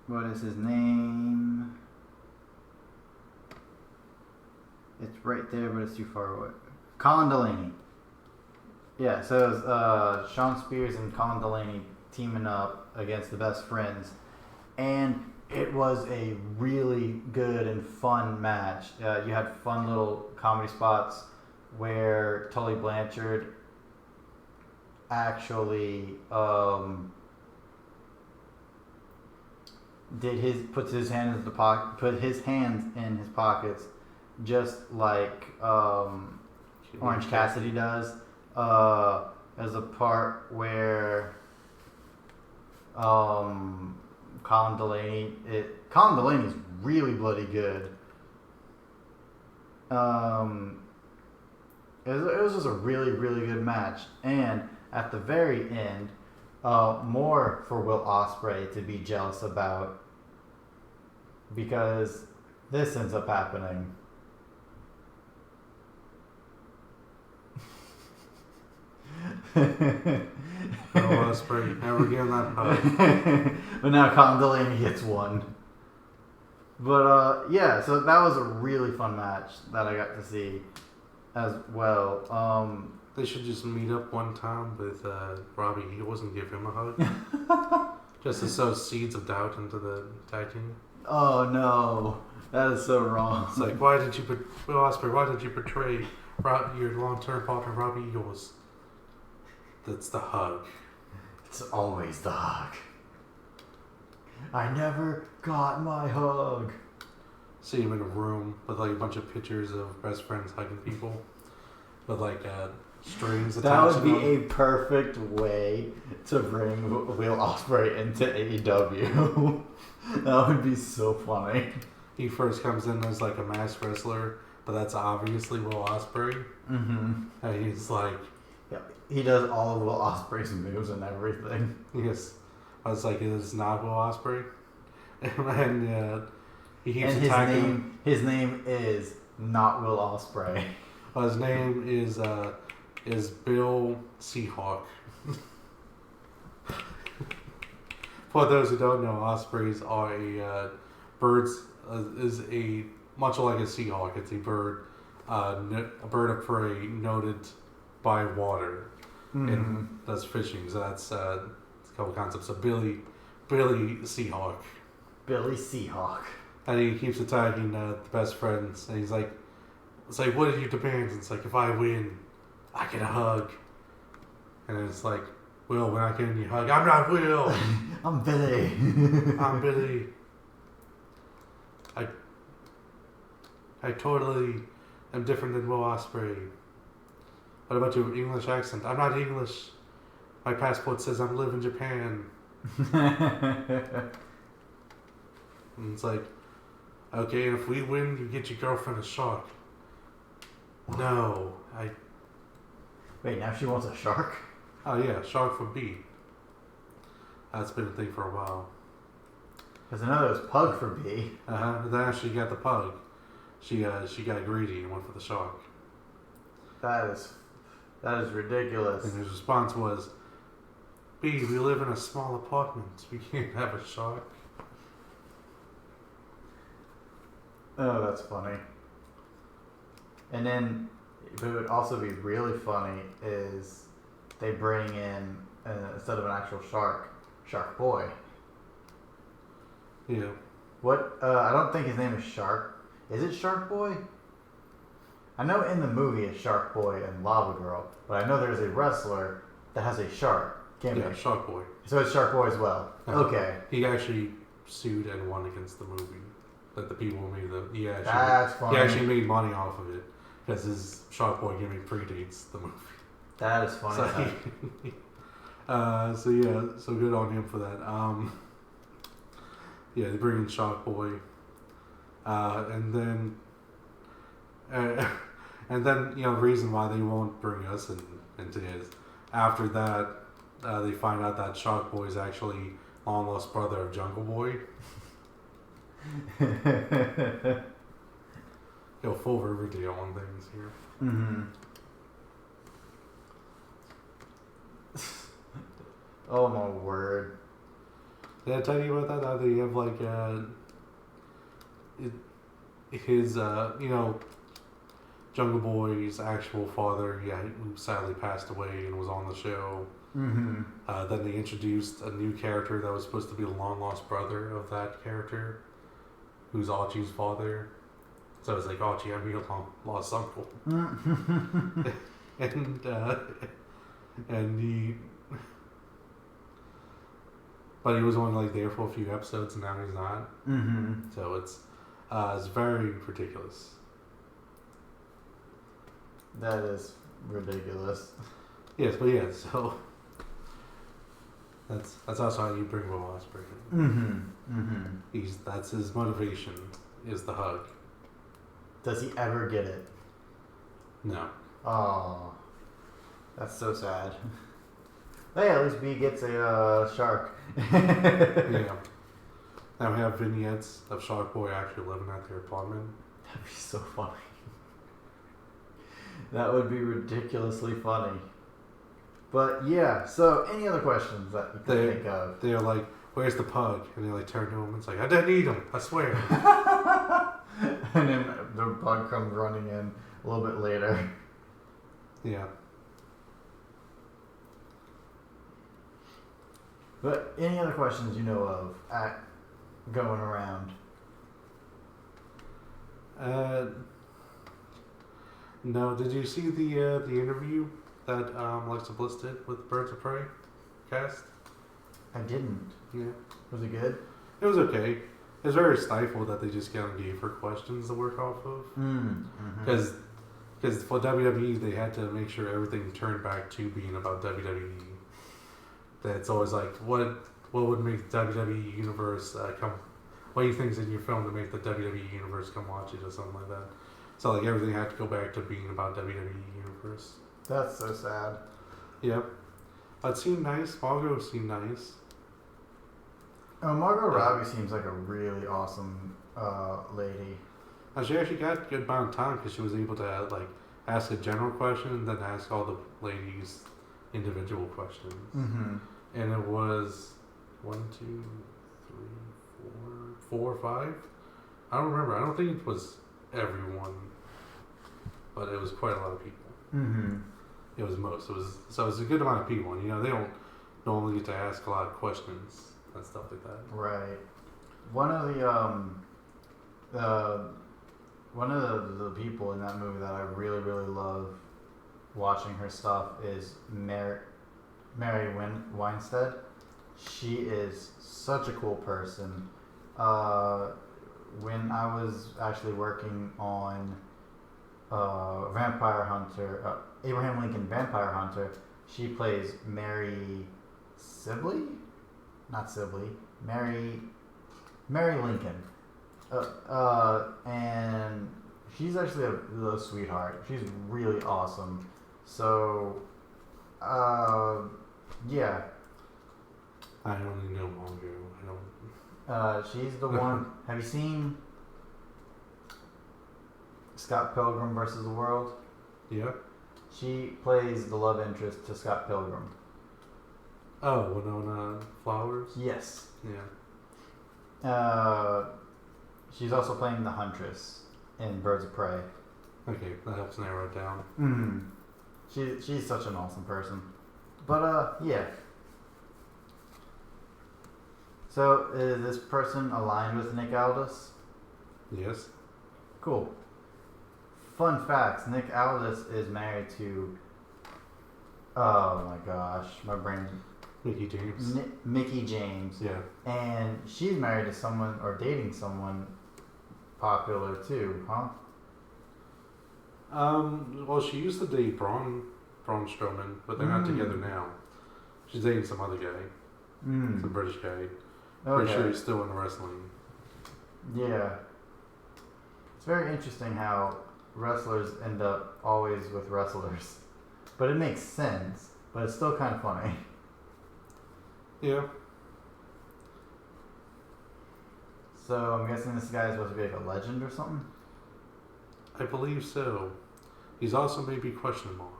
what is his name? It's right there, but it's too far away. Colin Delaney. Yeah, so it was Shawn Spears and Colin Delaney teaming up against the Best Friends. And it was a really good and fun match. You had fun little comedy spots where Tully Blanchard actually put his hands in his pockets, just like Orange Cassidy does. There's a part where Colin Delaney's really bloody good. It was just a really, really good match. And at the very end, more for Will Ospreay to be jealous about, because this ends up happening. Ospreay never getting that hug. But now Colin Delaney gets one. But yeah, so that was a really fun match that I got to see as well. They should just meet up one time with Robbie Eagles and give him a hug. Just to sow seeds of doubt into the tag team. Oh no, that is so wrong. It's like, Will Ospreay, why did you betray your long-term partner, Robbie Eagles? That's the hug. It's always the hug. I never got my hug. See him in a room with like a bunch of pictures of best friends hugging people with like strings attached. That would be to them. a perfect way to bring Will Ospreay into AEW. That would be so funny. He first comes in as like a masked wrestler, but that's obviously Will Ospreay. Mm-hmm. And he's like, yeah, he does all of Will Ospreay's moves and everything. yes. I was like, it's not Will Ospreay. And he keeps and attacking him. His name is not Will Ospreay. His name is Bill Seahawk. For those who don't know, ospreys are is a much like a seahawk. It's a bird of prey noted by water and does fishing. So that's a couple concepts. So Billy Seahawk. Billy Seahawk. And he keeps attacking the best friends, and he's like, it's like, what are your demands? And it's like, if I win, I get a hug. And it's like, Will, we're not getting you a hug. I'm not Will. I'm Billy. I'm Billy. I totally am different than Will Ospreay. What about your English accent? I'm not English. My passport says I'm live in Japan. And it's like, okay, and if we win, you get your girlfriend a shark. No, Wait, now she wants a shark? Oh yeah, shark for B. That's been a thing for a while. Because I know there was pug for B. But then she got the pug. She got greedy and went for the shark. That is ridiculous. And his response was, B, we live in a small apartment. We can't have a shark. Oh, that's funny. And then, it would also be really funny is they bring in, instead of an actual shark, Shark Boy. Yeah. What? I don't think his name is Shark. Is it Shark Boy? I know in the movie it's Shark Boy and Lava Girl, but I know there's a wrestler that has a shark. Yeah, Shark Boy. So it's Shark Boy as well. Okay. He actually sued and won against the movie. That the people who made the That's funny. He actually made money off of it because his Shark Boy gimmick predates the movie. That is funny. So good on him for that. Yeah, they bring in Shark Boy, and then the reason why they won't bring us into is after that they find out that Shark Boy is actually long lost brother of Jungle Boy. Go full Riverdale on things here. Mm-hmm. Oh my word. Did I tell you about that? How they have like his Jungle Boy's actual father, who sadly passed away and was on the show. Mm-hmm. Then they introduced a new character that was supposed to be the long lost brother of that character, who's Archie's father. So it's like, Archie, I'm your long lost uncle. But he was only like there for a few episodes, and now he's not. Mm-hmm. So it's very ridiculous. That is ridiculous. Yes, but yeah, so that's also how you bring Will Ospreay. That's his motivation is the hug. Does he ever get it? No. Oh, that's so sad. Hey, at least B gets a shark. Yeah. Now we have vignettes of Shark Boy actually living at their apartment. That'd be so funny. That would be ridiculously funny. But yeah, so any other questions that you can think of? They're like, "Where's the pug?" And they like turn to him and it's like, "I didn't eat him, I swear." And then the pug comes running in a little bit later. Yeah. But any other questions you know of going around? No. Did you see the interview that Alexa Bliss did with Birds of Prey cast? I didn't. Yeah. Was it good? It was okay. It was very stifled that they just kind of gave her questions to work off of. Because for WWE, they had to make sure everything turned back to being about WWE. That's always like, what would make the WWE universe come? What do you think's in your film to make the WWE universe come watch it or something like that? So like everything had to go back to being about WWE universe. That's so sad. Yep. It seemed nice. Margot seemed nice. Oh, Margot Robbie seems like a really awesome lady. And she actually got a good amount of time because she was able to like ask a general question and then ask all the ladies individual questions. And it was 1, 2, 3, 4, 5. I don't remember. I don't think it was everyone, but it was quite a lot of people. It was most. It was a good amount of people, and they don't normally get to ask a lot of questions and stuff like that. Right. One of the people in that movie that I really really love watching her stuff is Mary Winstead. She is such a cool person. When I was actually working on Vampire Hunter, Abraham Lincoln Vampire Hunter, she plays Mary Sibley? Not Sibley. Mary Lincoln. And she's actually a little sweetheart. She's really awesome. So, yeah. I only know Mongo. She's the one. Have you seen Scott Pilgrim versus the World? Yeah. She plays the love interest to Scott Pilgrim. Oh, Winona Flowers? Yes. Yeah. She's also playing the Huntress in Birds of Prey. Okay, that helps narrow it down. She's such an awesome person. But yeah. So is this person aligned with Nick Aldis? Yes. Cool. Fun facts: Nick Aldis is married to. Oh my gosh, my brain. Mickey James. Mickey James. Yeah. And she's married to someone or dating someone popular too, huh? Well, she used to date Braun Strowman, but they're not together now. She's dating some other guy, some British guy. Pretty sure he's still in wrestling. Yeah. It's very interesting how wrestlers end up always with wrestlers. But it makes sense, but it's still kind of funny. Yeah. So I'm guessing this guy is supposed to be like a legend or something? I believe so. He's also maybe question mark.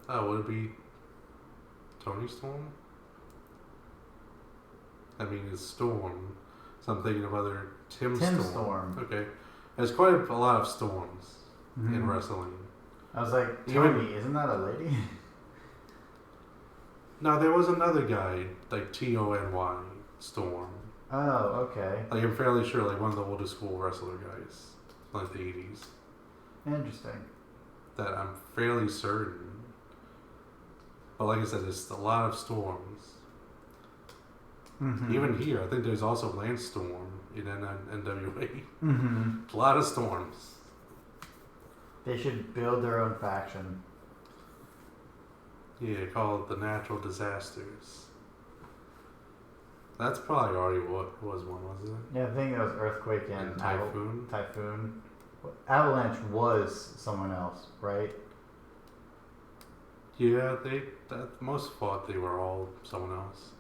Would it be Tony Storm? I mean, it's Storm. So I'm thinking of other Tim Storm. Okay. There's quite a lot of Storms in wrestling. I was like, Tony, isn't that a lady? No, there was another guy, like Tony Storm. Oh, okay. Like, I'm fairly sure, like, one of the oldest school wrestler guys, like the 80s. Interesting. That I'm fairly certain. But like I said, there's a lot of Storms. Even here, I think there's also Lance Storm in NWA. A lot of Storms. They should build their own faction. Yeah, called the natural disasters. That's probably already what was one, wasn't it? Yeah, I think it was earthquake and typhoon. Typhoon. Avalanche was someone else, right? Yeah, most thought they were all someone else.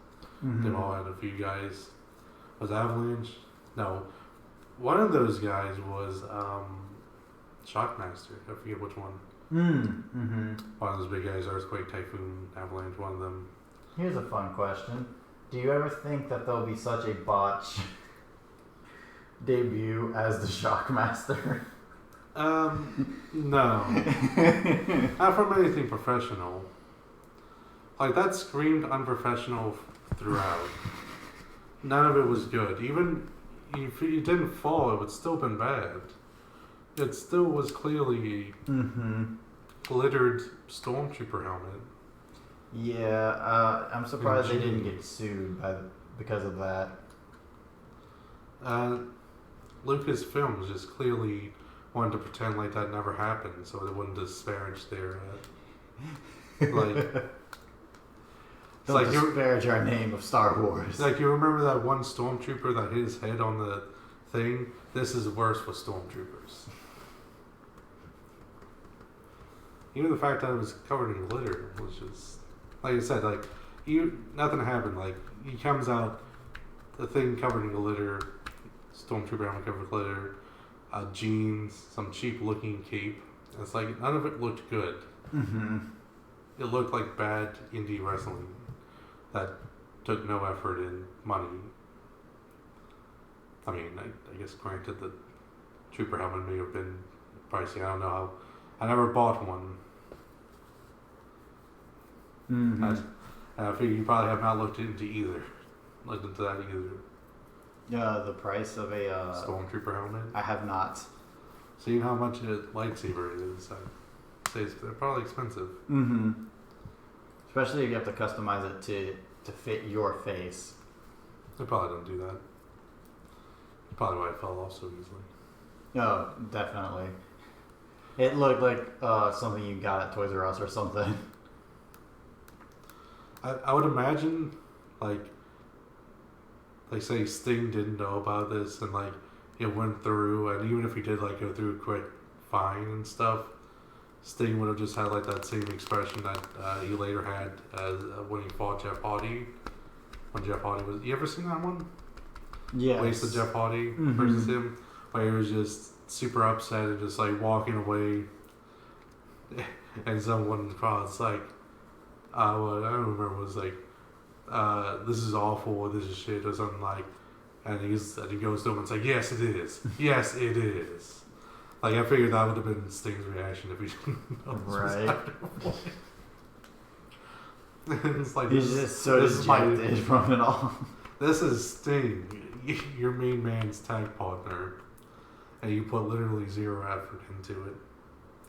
Mm-hmm. They've all had a few guys. Was Avalanche? No. One of those guys was Shockmaster. I forget which one. Mm-hmm. One of those big guys, Earthquake, Typhoon, Avalanche, one of them. Here's a fun question. Do you ever think that there'll be such a botch debut as the Shockmaster? No. Not from anything professional. Like, that screamed unprofessional throughout. None of it was good. Even if you didn't fall, it would still been bad. It still was clearly a glittered stormtrooper helmet. Yeah, I'm surprised they didn't get sued because of that. Lucasfilms just clearly wanted to pretend like that never happened, so they wouldn't disparage their Don't disparage our name of Star Wars. Like, you remember that one stormtrooper that hit his head on the thing? This is worse for stormtroopers. Even the fact that it was covered in glitter was just, like I said, like, nothing happened. Like, he comes out, the thing covered in glitter, stormtrooper helmet covered in glitter, jeans, some cheap looking cape. It's like, none of it looked good. Mm-hmm. It looked like bad indie wrestling that took no effort and money. I mean, I guess granted the trooper helmet may have been pricey. I don't know how. I never bought one. Mm-hmm. I figure you probably have not looked into that either. The price of a stormtrooper helmet. I have not. Seeing how much a lightsaber is, I'd say they're probably expensive. Mm-hmm. Especially if you have to customize it to fit your face. They probably don't do that. Probably why it fell off so easily. Oh, definitely. It looked like something you got at Toys R Us or something. I would imagine, like say Sting didn't know about this and like it went through, and even if he did like go through a quick fine and stuff, Sting would have just had like that same expression that he later had when he fought Jeff Hardy. When Jeff Hardy was, you ever seen that one? Yes. Wasted Jeff Hardy versus him, where he was just super upset and just like walking away, and someone in the crowd's like, well, I don't remember, it was like, this is awful, this is shit, or something like, and he goes to him and it's like, yes it is, yes it is. Like, I figured that would have been Sting's reaction if he didn't know this was happening. It's like, he's just so dejected from it all. This is Sting, your main man's tag partner, and you put literally zero effort into it.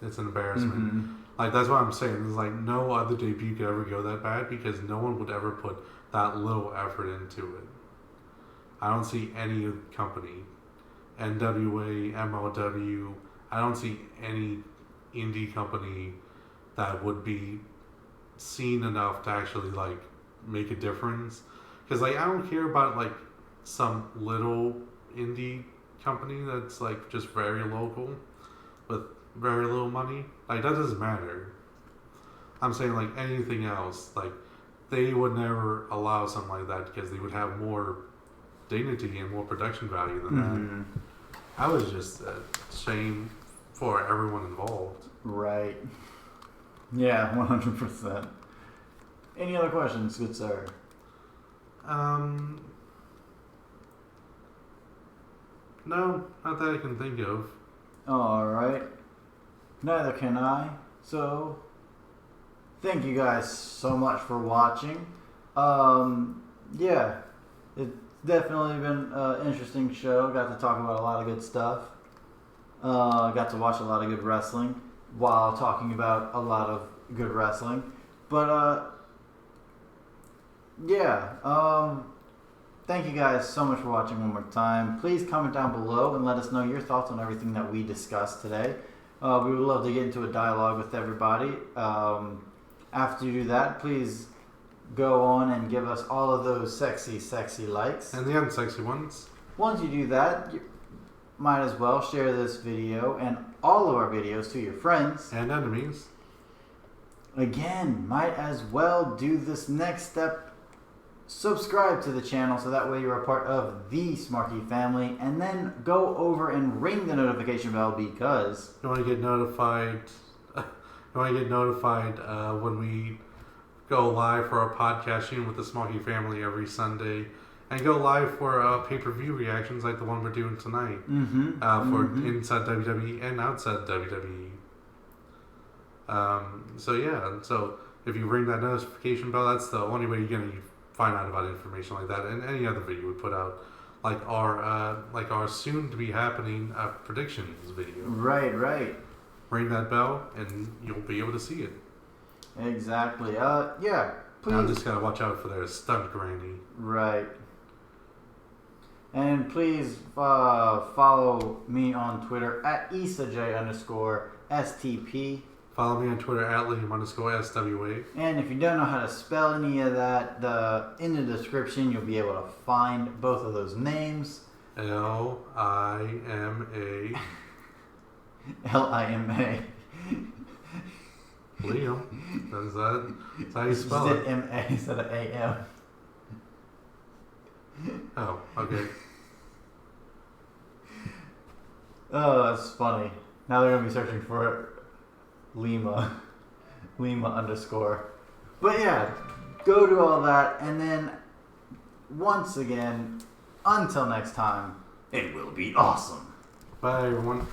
It's an embarrassment. Mm-hmm. Like, that's what I'm saying. It's like no other debut could ever go that bad because no one would ever put that little effort into it. I don't see any company, NWA, MLW, I don't see any indie company that would be seen enough to actually like make a difference. Because like I don't care about like some little indie company that's like just very local with very little money. Like, that doesn't matter. I'm saying like anything else, like they would never allow something like that because they would have more dignity and more production value than that. I was just a shame for everyone involved. Right. Yeah, 100%. Any other questions, good sir? No, not that I can think of. Alright. Neither can I. So, thank you guys so much for watching. Yeah, it's definitely been an interesting show. Got to talk about a lot of good stuff. Got to watch a lot of good wrestling while talking about a lot of good wrestling. But, yeah, thank you guys so much for watching one more time. Please comment down below and let us know your thoughts on everything that we discussed today. We would love to get into a dialogue with everybody. After you do that, please go on and give us all of those sexy, sexy likes. And the unsexy ones. Once you do that, you might as well share this video and all of our videos to your friends. And enemies. Again, might as well do this next step. Subscribe to the channel so that way you're a part of the Smarky family, and then go over and ring the notification bell because you want to get notified. When we go live for our podcast with the Smarky family every Sunday, and go live for pay-per-view reactions like the one we're doing tonight for inside WWE and outside WWE. So if you ring that notification bell, that's the only way you're gonna find out about information like that and any other video we put out, like our soon to be happening predictions video. Right. Ring that bell and you'll be able to see it. Exactly. Yeah. Please. Now just gotta watch out for their stunt granny. Right. And please follow me on Twitter at IsaJ_STP. Follow me on Twitter at Liam_SWA. And if you don't know how to spell any of that, in the description you'll be able to find both of those names. Lima. Lima. Liam. That's how you spell it. it. M-A instead of A-M. Oh, okay. Oh, that's funny. Now they're going to be searching for Lima _. But yeah, go do all that, and then once again, until next time, it will be awesome. Bye, everyone.